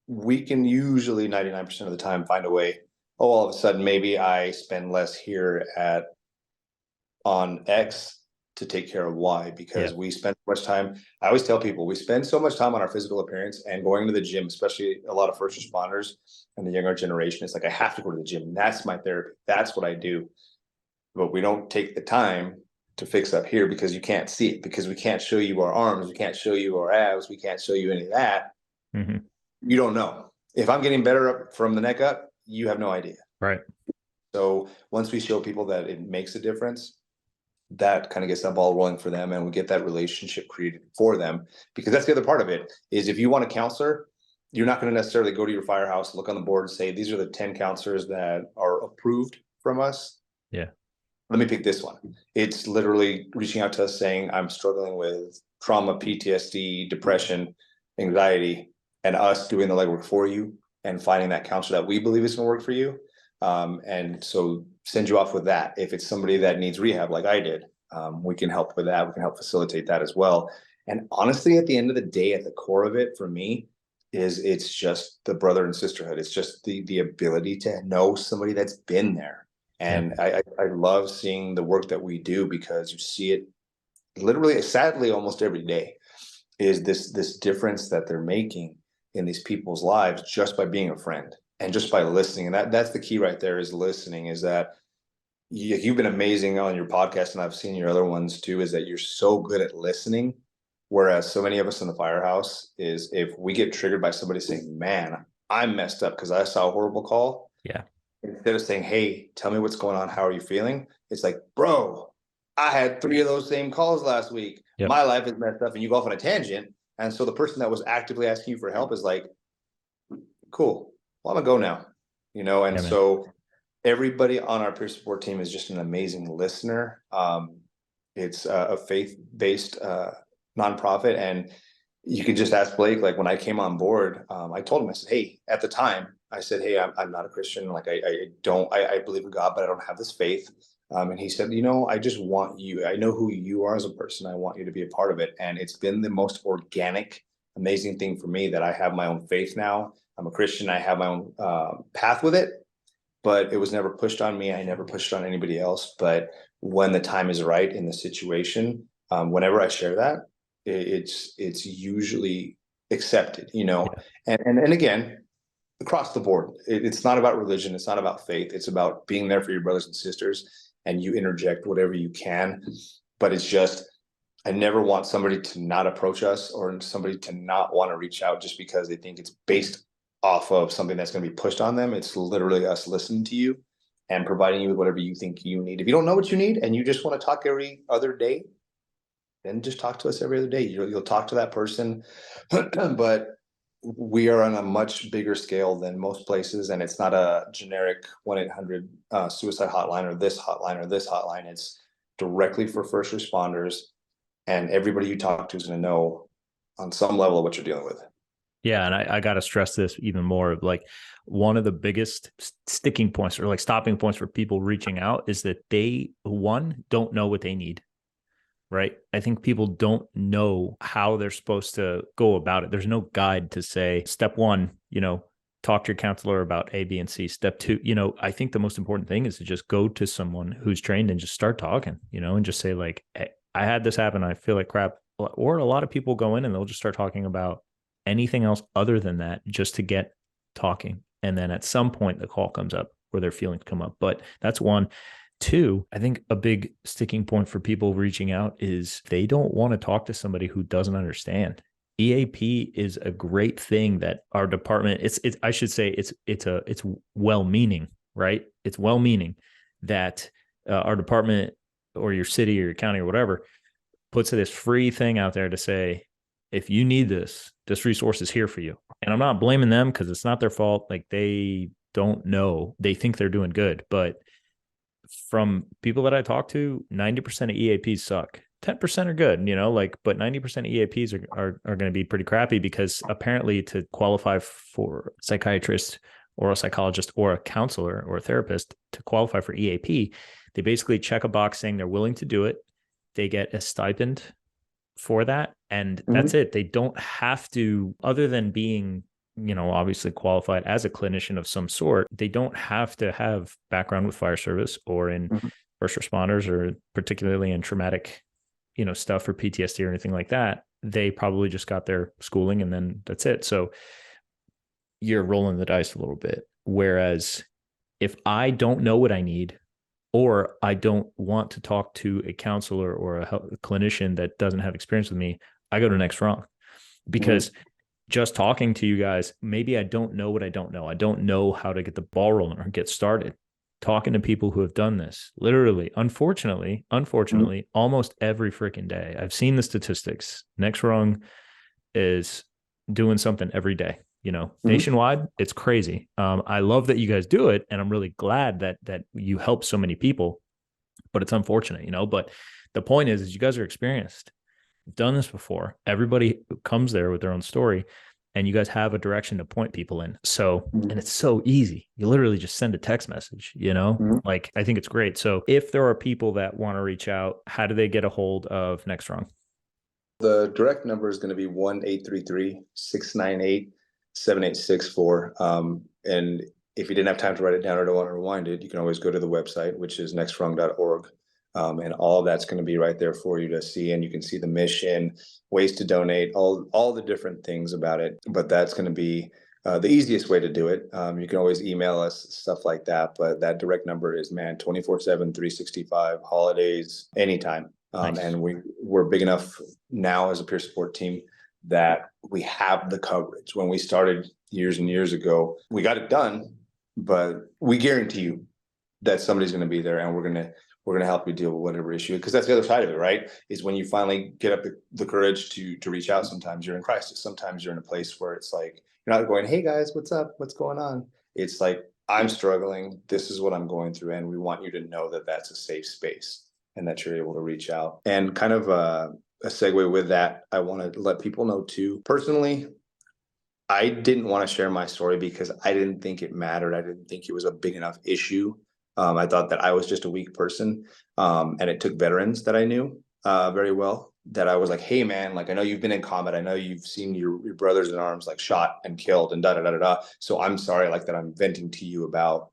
we can usually 99% of the time find a way. Oh, all of a sudden, maybe I spend less here on X to take care of Y, because we spend so much time. I always tell people we spend so much time on our physical appearance and going to the gym, especially a lot of first responders and the younger generation. It's like, I have to go to the gym. That's my therapy. That's what I do. But we don't take the time to fix up here because you can't see it, because we can't show you our arms. We can't show you our abs. We can't show you any of that. Mm-hmm. You don't know. If I'm getting better up from the neck up, you have no idea. Right. So once we show people that it makes a difference, that kind of gets that ball rolling for them, and we get that relationship created for them. Because that's the other part of it, is if you want a counselor, you're not going to necessarily go to your firehouse, look on the board and say, these are the 10 counselors that are approved from us. Yeah. Let me pick this one. It's literally reaching out to us saying, I'm struggling with trauma, PTSD, depression, anxiety, and us doing the legwork for you and finding that counselor that we believe is going to work for you. And so send you off with that. If it's somebody that needs rehab, like I did, we can help with that. We can help facilitate that as well. And honestly, at the end of the day, at the core of it for me, is it's just the brother and sisterhood. It's just the ability to know somebody that's been there. And I love seeing the work that we do, because you see it literally, sadly, almost every day, is this difference that they're making in these people's lives just by being a friend and just by listening. And that's the key right there, is listening. Is that you've been amazing on your podcast, and I've seen your other ones too, is that you're so good at listening. Whereas so many of us in the firehouse, is if we get triggered by somebody saying, man, I'm messed up because I saw a horrible call. Yeah. Instead of saying, hey, tell me what's going on, how are you feeling? It's like, bro, I had 3 of those same calls last week. Yep. My life is messed up, and you go off on a tangent. And so the person that was actively asking you for help is like, cool, well, I'm gonna go now, And so everybody on our peer support team is just an amazing listener. It's a faith-based nonprofit, and you can just ask Blake. Like when I came on board, I told him, I said, hey, at the time, I said, hey, I'm not a Christian. Like I believe in God, but I don't have this faith. And he said, I just want you. I know who you are as a person. I want you to be a part of it. And it's been the most organic, amazing thing for me that I have my own faith now. I'm a Christian. I have my own path with it, but it was never pushed on me. I never pushed on anybody else. But when the time is right in the situation, whenever I share that, it's usually accepted, and again, across the board. It's not about religion. It's not about faith. It's about being there for your brothers and sisters, and you interject whatever you can. But it's just, I never want somebody to not approach us, or somebody to not want to reach out just because they think it's based off of something that's going to be pushed on them. It's literally us listening to you and providing you with whatever you think you need. If you don't know what you need and you just want to talk every other day, then just talk to us every other day. You'll talk to that person, but we are on a much bigger scale than most places, and it's not a generic 1-800 suicide hotline or this hotline or this hotline. It's directly for first responders, and everybody you talk to is going to know on some level of what you're dealing with. Yeah, and I got to stress this even more. Like, one of the biggest sticking points, or like stopping points for people reaching out, is that they, one, don't know what they need. Right. I think people don't know how they're supposed to go about it. There's no guide to say, step one, talk to your counselor about A, B, and C. Step two, I think the most important thing is to just go to someone who's trained and just start talking, and just say, like, hey, I had this happen. I feel like crap. Or a lot of people go in and they'll just start talking about anything else other than that, just to get talking. And then at some point the call comes up where their feelings come up. But that's one. Two, I think a big sticking point for people reaching out is they don't want to talk to somebody who doesn't understand. EAP is a great thing that our department, I should say it's well-meaning, right? It's well-meaning that our department or your city or your county or whatever puts this free thing out there to say, if you need this resource is here for you. And I'm not blaming them because it's not their fault. Like, they don't know. They think they're doing good. But from people that I talk to, 90% of EAPs suck. 10% are good, but 90% of EAPs are going to be pretty crappy, because apparently to qualify for a psychiatrist or a psychologist or a counselor or a therapist, to qualify for EAP, they basically check a box saying they're willing to do it. They get a stipend for that, and that's it. They don't have to, other than being, obviously qualified as a clinician of some sort, they don't have to have background with fire service or in first responders, or particularly in traumatic, stuff for PTSD or anything like that. They probably just got their schooling and then that's it. So you're rolling the dice a little bit. Whereas if I don't know what I need, or I don't want to talk to a counselor or a clinician that doesn't have experience with me, I go to Next Rung, because just talking to you guys, maybe I don't know what I don't know. I don't know how to get the ball rolling or get started. Talking to people who have done this, literally, unfortunately, almost every freaking day. I've seen the statistics. Next Rung is doing something every day. Nationwide, it's crazy. I love that you guys do it, and I'm really glad that you help so many people. But it's unfortunate, But the point is you guys are experienced. You've done this before. Everybody comes there with their own story, and you guys have a direction to point people in. So, and it's so easy. You literally just send a text message, Like, I think it's great. So if there are people that want to reach out, how do they get a hold of Next Rung? The direct number is going to be 1-833-698-7864. And if you didn't have time to write it down or don't want to rewind it, you can always go to the website, which is nextrung.org. And all of that's going to be right there for you to see. And you can see the mission, ways to donate, all the different things about it. But that's going to be the easiest way to do it. You can always email us, stuff like that. But that direct number is, 24/7, 365, holidays, anytime. Nice. And we're big enough now as a peer support team that we have the coverage. When we started years and years ago, we got it done, but we guarantee you that somebody's going to be there, and we're going to help you deal with whatever issue. Because that's the other side of it, right? Is when you finally get up the courage to reach out. Sometimes you're in crisis. Sometimes you're in a place where it's like, you're not going, hey guys, what's up? What's going on? It's like, I'm struggling. This is what I'm going through. And we want you to know that that's a safe space and that you're able to reach out. And kind of a segue with that, I want to let people know too. Personally, I didn't want to share my story because I didn't think it mattered. I didn't think it was a big enough issue. I thought that I was just a weak person. And it took veterans that I knew very well, that I was like, hey man, like, I know you've been in combat. I know you've seen your brothers in arms like shot and killed and da. So I'm sorry, like, that I'm venting to you about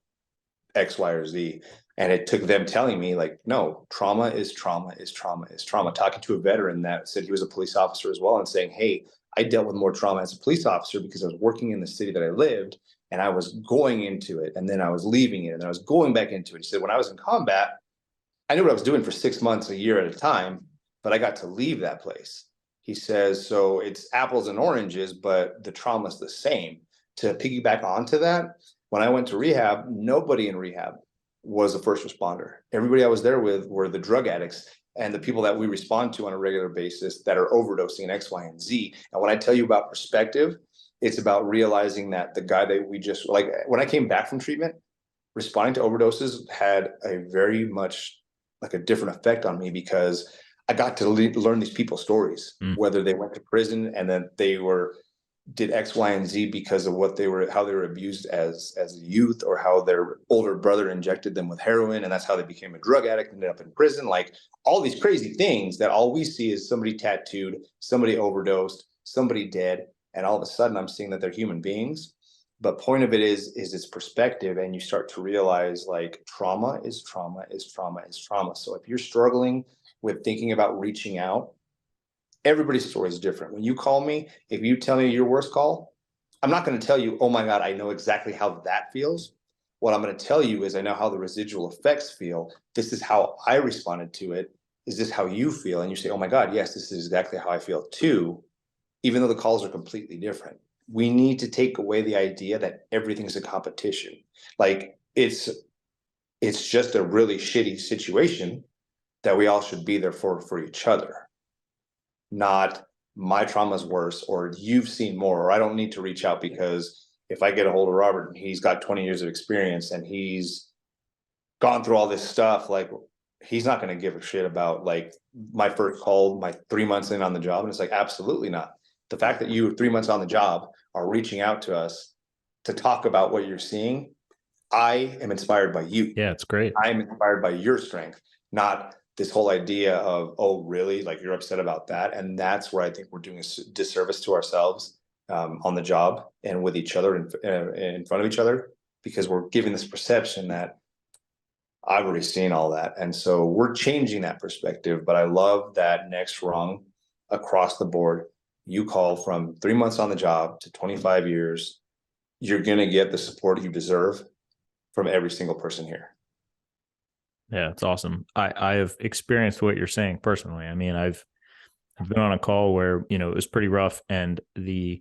X, Y, or Z. And it took them telling me, like, no, trauma is trauma is trauma is trauma. Talking to a veteran that said he was a police officer as well, and saying, hey, I dealt with more trauma as a police officer because I was working in the city that I lived, and I was going into it, and then I was leaving it, and then I was going back into it. He said, when I was in combat, I knew what I was doing for 6 months, a year at a time, but I got to leave that place. He says, so it's apples and oranges, but the trauma is the same. To piggyback onto that, when I went to rehab, nobody in rehab was a first responder. Everybody I was there with were the drug addicts and the people that we respond to on a regular basis that are overdosing in X, Y, and Z. And when I tell you about perspective, it's about realizing that the guy that we just, like, when I came back from treatment, responding to overdoses had a very much like a different effect on me, because I got to learn these people's stories, whether they went to prison and then they did X, Y, and Z because of how they were abused as a youth, or how their older brother injected them with heroin, and that's how they became a drug addict and ended up in prison. Like, all these crazy things that all we see is somebody tattooed, somebody overdosed, somebody dead, and all of a sudden I'm seeing that they're human beings. But point of it is its perspective, and you start to realize, like, trauma is trauma is trauma is trauma. So if you're struggling with thinking about reaching out, everybody's story is different. When you call me, if you tell me your worst call, I'm not going to tell you, oh my God, I know exactly how that feels. What I'm going to tell you is, I know how the residual effects feel. This is how I responded to it. Is this how you feel? And you say, oh my God, yes, this is exactly how I feel too, even though the calls are completely different. We need to take away the idea that everything's a competition. Like, it's just a really shitty situation, that we all should be there for each other, not my trauma's worse or you've seen more, or I don't need to reach out because if I get a hold of Robert and he's got 20 years of experience and he's gone through all this stuff, like he's not going to give a shit about like my first call, my 3 months in on the job. And it's like, absolutely not. The fact that you 3 months on the job are reaching out to us to talk about what you're seeing, I am inspired by you. Yeah, it's great. I'm inspired by your strength, not this whole idea of, oh, really? Like you're upset about that. And that's where I think we're doing a disservice to ourselves on the job and with each other in front of each other, because we're giving this perception that I've already seen all that. And so we're changing that perspective. But I love that Next Rung across the board. You call from 3 months on the job to 25 years, you're going to get the support you deserve from every single person here. Yeah, it's awesome. I have experienced what you're saying personally. I mean, I've been on a call where, it was pretty rough, and the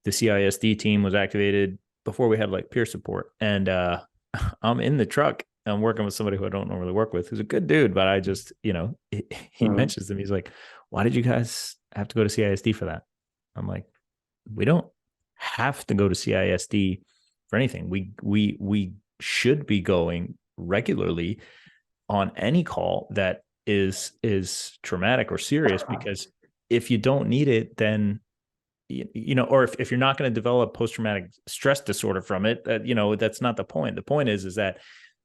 CISD team was activated before we had like peer support. And I'm in the truck. I'm working with somebody who I don't normally work with, who's a good dude, but I just, he mentions them. He's like, why did you guys have to go to CISD for that? I'm like, we don't have to go to CISD for anything. We should be going regularly on any call that is traumatic or serious, because if you don't need it, then or if you're not going to develop post-traumatic stress disorder from it, that's not the point. The point is that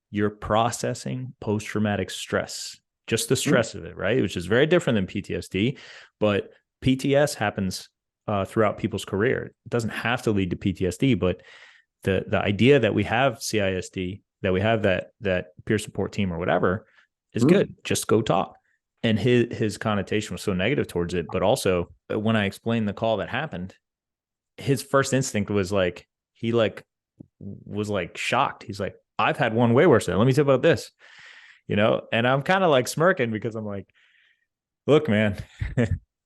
you're processing post-traumatic stress, just the stress of it, right? Which is very different than PTSD, but PTS happens throughout people's career. It doesn't have to lead to PTSD, but the idea that we have CISD, that we have that peer support team or whatever, is good. Just go talk. And his connotation was so negative towards it. But also, when I explained the call that happened, his first instinct was like, he was shocked. He's like, I've had one way worse than, let me tell you about this, and I'm kind of like smirking, because I'm like, look, man,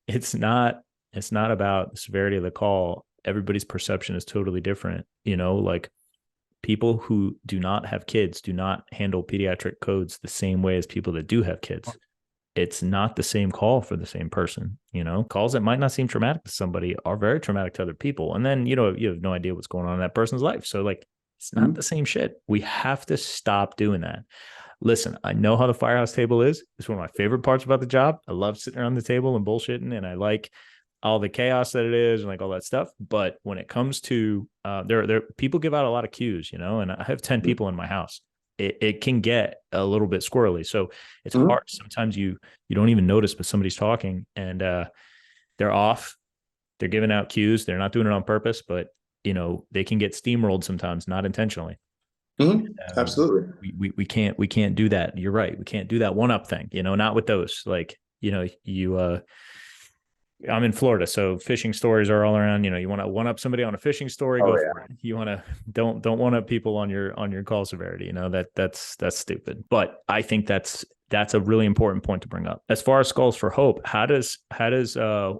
it's not about the severity of the call. Everybody's perception is totally different. Like, people who do not have kids do not handle pediatric codes the same way as people that do have kids. It's not the same call for the same person. Calls that might not seem traumatic to somebody are very traumatic to other people. And then, you have no idea what's going on in that person's life. So like, it's not the same shit. We have to stop doing that. Listen, I know how the firehouse table is. It's one of my favorite parts about the job. I love sitting around the table and bullshitting, and I like all the chaos that it is and like all that stuff. But when it comes to there people give out a lot of cues, and I have 10 people in my house. It can get a little bit squirrely. So it's hard. Sometimes you don't even notice, but somebody's talking and they're off. They're giving out cues. They're not doing it on purpose, but they can get steamrolled sometimes, not intentionally. Absolutely. We can't do that. You're right. We can't do that one-up thing, not with those. Like, I'm in Florida, so fishing stories are all around. You want to one up somebody on a fishing story, go for it. You want to don't one up people on your call severity. That's stupid. But I think that's a really important point to bring up. As far as Skulls for Hope, how does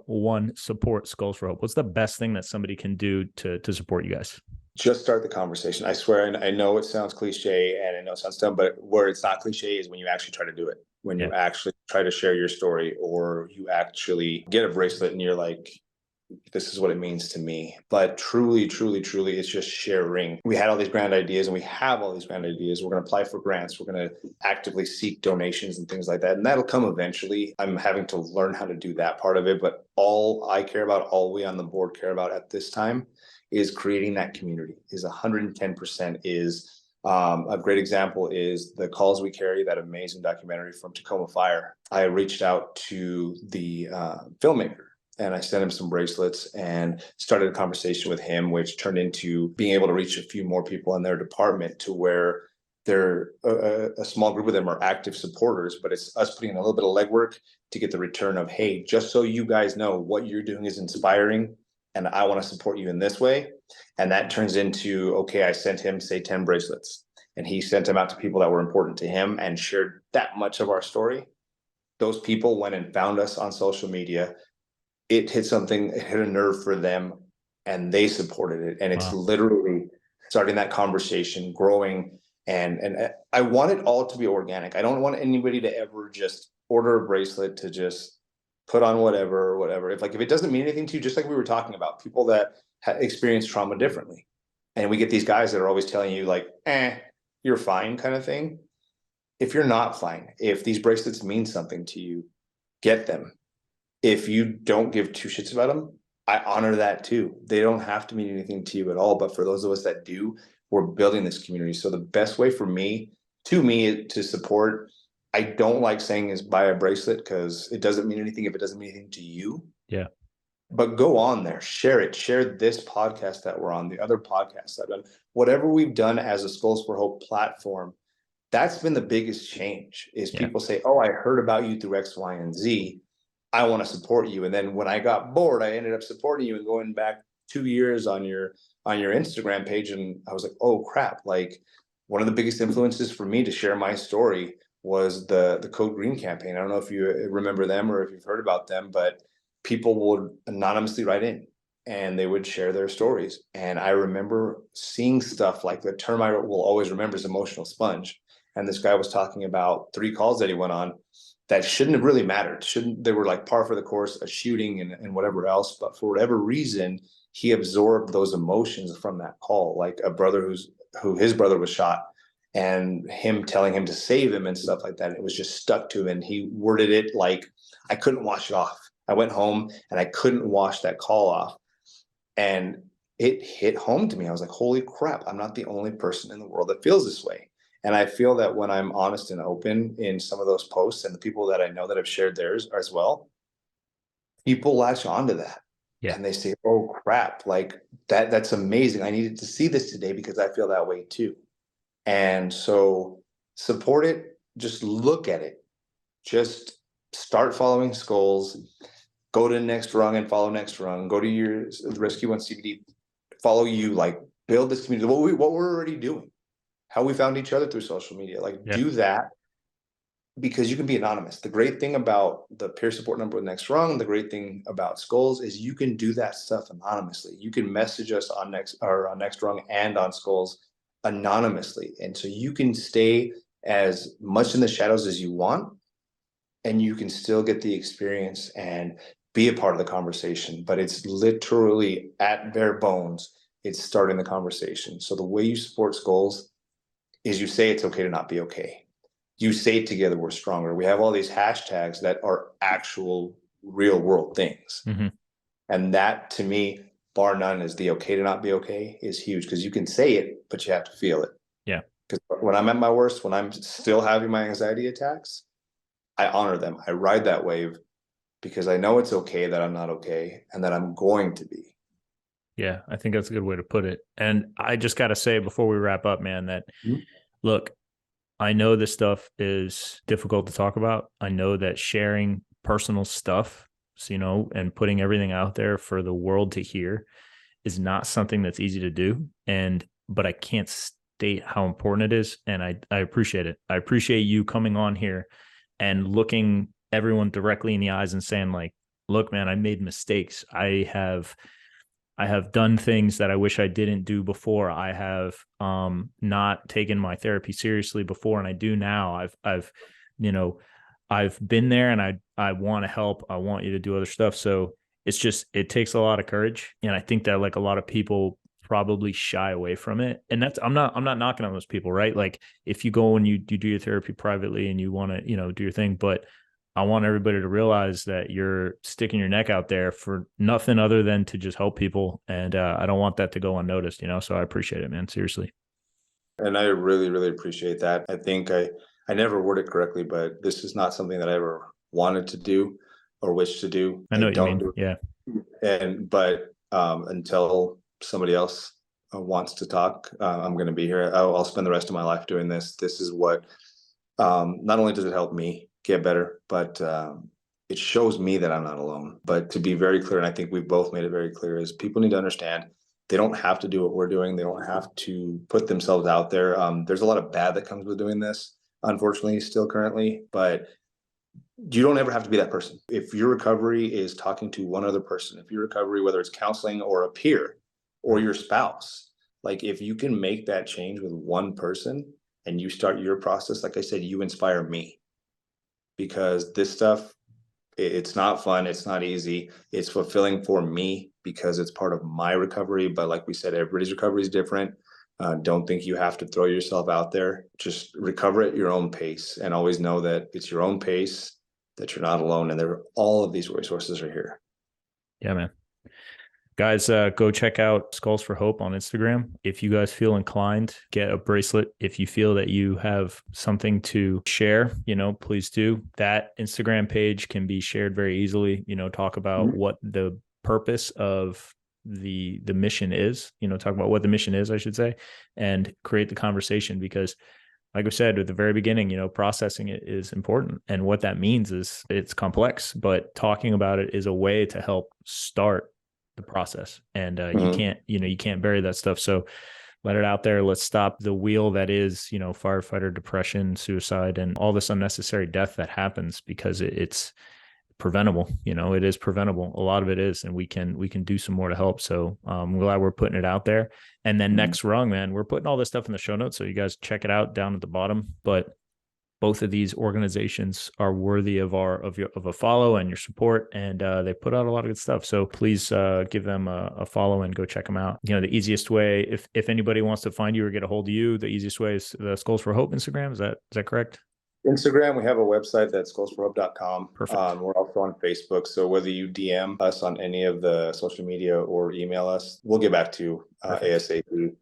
one support Skulls for Hope? What's the best thing that somebody can do to support you guys? Just start the conversation. I swear, and I know it sounds cliche and I know it sounds dumb, but where it's not cliche is when you actually try to do it. When you actually try to share your story, or you actually get a bracelet and you're like, this is what it means to me. But truly, truly, truly, it's just sharing. We had all these grand ideas and we have all these grand ideas. We're going to apply for grants. We're going to actively seek donations and things like that. And that'll come eventually. I'm having to learn how to do that part of it. But all I care about, all we on the board care about at this time is creating that community. Is 110% is a great example is the Calls We Carry, that amazing documentary from Tacoma Fire. I reached out to the filmmaker and I sent him some bracelets and started a conversation with him, which turned into being able to reach a few more people in their department to where they're a small group of them are active supporters, but it's us putting in a little bit of legwork to get the return of, hey, just so you guys know, what you're doing is inspiring and I want to support you in this way. And that turns into, okay, I sent him, say, 10 bracelets, and he sent them out to people that were important to him and shared that much of our story. Those people went and found us on social media. It hit a nerve for them, and they supported it. And it's literally starting that conversation, growing. And I want it all to be organic. I don't want anybody to ever just order a bracelet to just put on whatever or whatever. If it doesn't mean anything to you, just like we were talking about, people that experience trauma differently. And we get these guys that are always telling you like, you're fine kind of thing. If you're not fine, if these bracelets mean something to you, get them. If you don't give two shits about them, I honor that too. They don't have to mean anything to you at all. But for those of us that do, we're building this community. So the best way for me to support, I don't like saying is buy a bracelet because it doesn't mean anything if it doesn't mean anything to you. Yeah. But go on there, share it, share this podcast that we're on, the other podcasts I've done, whatever we've done as a Skulls for Hope platform. That's been the biggest change is people say, oh, I heard about you through X, Y, and Z. I want to support you. And then when I got bored, I ended up supporting you and going back 2 years on your Instagram page. And I was like, oh crap. Like one of the biggest influences for me to share my story was the Code Green campaign. I don't know if you remember them or if you've heard about them, but people would anonymously write in and they would share their stories. And I remember seeing stuff like the term I will always remember is emotional sponge. And this guy was talking about 3 calls that he went on that shouldn't have really mattered. They were like par for the course, a shooting and whatever else. But for whatever reason, he absorbed those emotions from that call, like a brother who his brother was shot and him telling him to save him and stuff like that. It was just stuck to him. And he worded it like, I couldn't wash it off. I went home and I couldn't wash that call off. And it hit home to me. I was like, holy crap, I'm not the only person in the world that feels this way. And I feel that when I'm honest and open in some of those posts and the people that I know that have shared theirs as well, people latch onto that. Yeah. And they say, oh crap, like that's amazing. I needed to see this today because I feel that way too. And so support it, just look at it, just start following Skulls, go to Next Rung and follow Next Rung, go to your Rescue One CBD, follow you, like build this community, what we're already doing, how we found each other through social media, like do that because you can be anonymous. The great thing about the peer support number with Next Rung, the great thing about Skulls is you can do that stuff anonymously. You can message us on Next Rung and on Skulls anonymously. And so you can stay as much in the shadows as you want, and you can still get the experience and be a part of the conversation. But it's literally at bare bones, it's starting the conversation. So the way you support Skulls is you say it's okay to not be okay. You say together we're stronger. We have all these hashtags that are actual real world things. Mm-hmm. And that to me, bar none, is the okay to not be okay is huge because you can say it, but you have to feel it. Yeah. Because when I'm at my worst, when I'm still having my anxiety attacks, I honor them. I ride that wave because I know it's okay that I'm not okay and that I'm going to be. Yeah, I think that's a good way to put it. And I just got to say before we wrap up, man, that look, I know this stuff is difficult to talk about. I know that sharing personal stuff, and putting everything out there for the world to hear is not something that's easy to do. But I can't state how important it is. And I appreciate it. I appreciate you coming on here and looking everyone directly in the eyes and saying like, look, man, I made mistakes. I have done things that I wish I didn't do before. I have not taken my therapy seriously before, and I do now. I've been there, and I want to help. I want you to do other stuff. So it takes a lot of courage, and I think that like a lot of people probably shy away from it. And I'm not knocking on those people, right? Like if you go and you do your therapy privately and you want to do your thing, but I want everybody to realize that you're sticking your neck out there for nothing other than to just help people. And I don't want that to go unnoticed, so I appreciate it, man. Seriously. And I really, really appreciate that. I think I never worded correctly, but this is not something that I ever wanted to do or wish to do. I know what you mean. Yeah. But until somebody else wants to talk, I'm going to be here. I'll spend the rest of my life doing this. This is what, not only does it help me get better, but it shows me that I'm not alone. But to be very clear, and I think we've both made it very clear, is people need to understand they don't have to do what we're doing. They don't have to put themselves out there. There's a lot of bad that comes with doing this, unfortunately, still currently, but you don't ever have to be that person. If your recovery is talking to one other person, if your recovery, whether it's counseling or a peer or your spouse, like if you can make that change with one person, and you start your process, like I said, you inspire me, because this stuff, it's not fun, it's not easy, it's fulfilling for me because it's part of my recovery. But like we said, everybody's recovery is different. Don't think you have to throw yourself out there. Just recover at your own pace, and always know that it's your own pace, that you're not alone, and all of these resources are here. Yeah, man. Guys, go check out Skulls for Hope on Instagram. If you guys feel inclined, get a bracelet. If you feel that you have something to share, please do. That Instagram page can be shared very easily. Talk about what the purpose of the mission is, talk about what the mission is, I should say, and create the conversation, because like I said at the very beginning, processing it is important. And what that means is it's complex, but talking about it is a way to help start the process. And you can't bury that stuff. So let it out there. Let's stop the wheel that is, firefighter depression, suicide, and all this unnecessary death that happens, because it's preventable. It is preventable. A lot of it is, and we can do some more to help. So I'm glad we're putting it out there. And then Next Rung, man, we're putting all this stuff in the show notes, so you guys check it out down at the bottom. But both of these organizations are worthy of a follow and your support, and they put out a lot of good stuff. So please give them a follow and go check them out. The easiest way, if anybody wants to find you or get a hold of you, the easiest way is the Skulls for Hope Instagram. Is that correct? Instagram, we have a website that's skullsforhope.com. Perfect. We're also on Facebook. So whether you DM us on any of the social media or email us, we'll get back to you ASAP.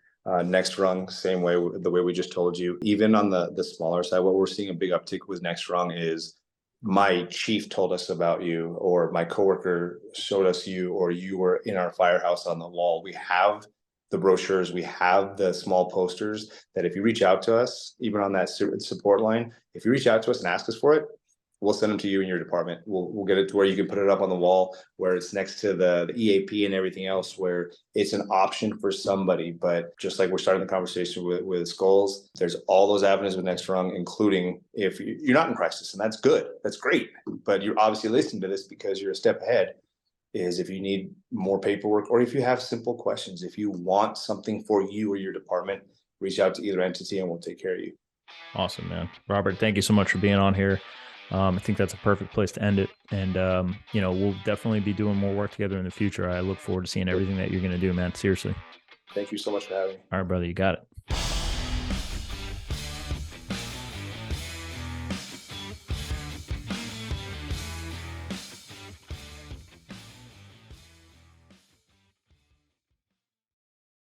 Next Rung, same way, the way we just told you. Even on the smaller side, what we're seeing a big uptick with Next Rung is my chief told us about you, or my coworker showed us you, or you were in our firehouse on the wall. We have the brochures, we have the small posters that if you reach out to us, even on that support line, if you reach out to us and ask us for it, we'll send them to you in your department. We'll get it to where you can put it up on the wall, where it's next to the EAP and everything else, where it's an option for somebody. But just like we're starting the conversation with Skulls, there's all those avenues with Next Rung, including if you're not in crisis, and that's good, that's great. But you're obviously listening to this because you're a step ahead. Is if you need more paperwork, or if you have simple questions, if you want something for you or your department, reach out to either entity and we'll take care of you. Awesome, man. Robert, thank you so much for being on here. I think that's a perfect place to end it. And, we'll definitely be doing more work together in the future. I look forward to seeing everything that you're going to do, man. Seriously. Thank you so much for having me. All right, brother, you got it.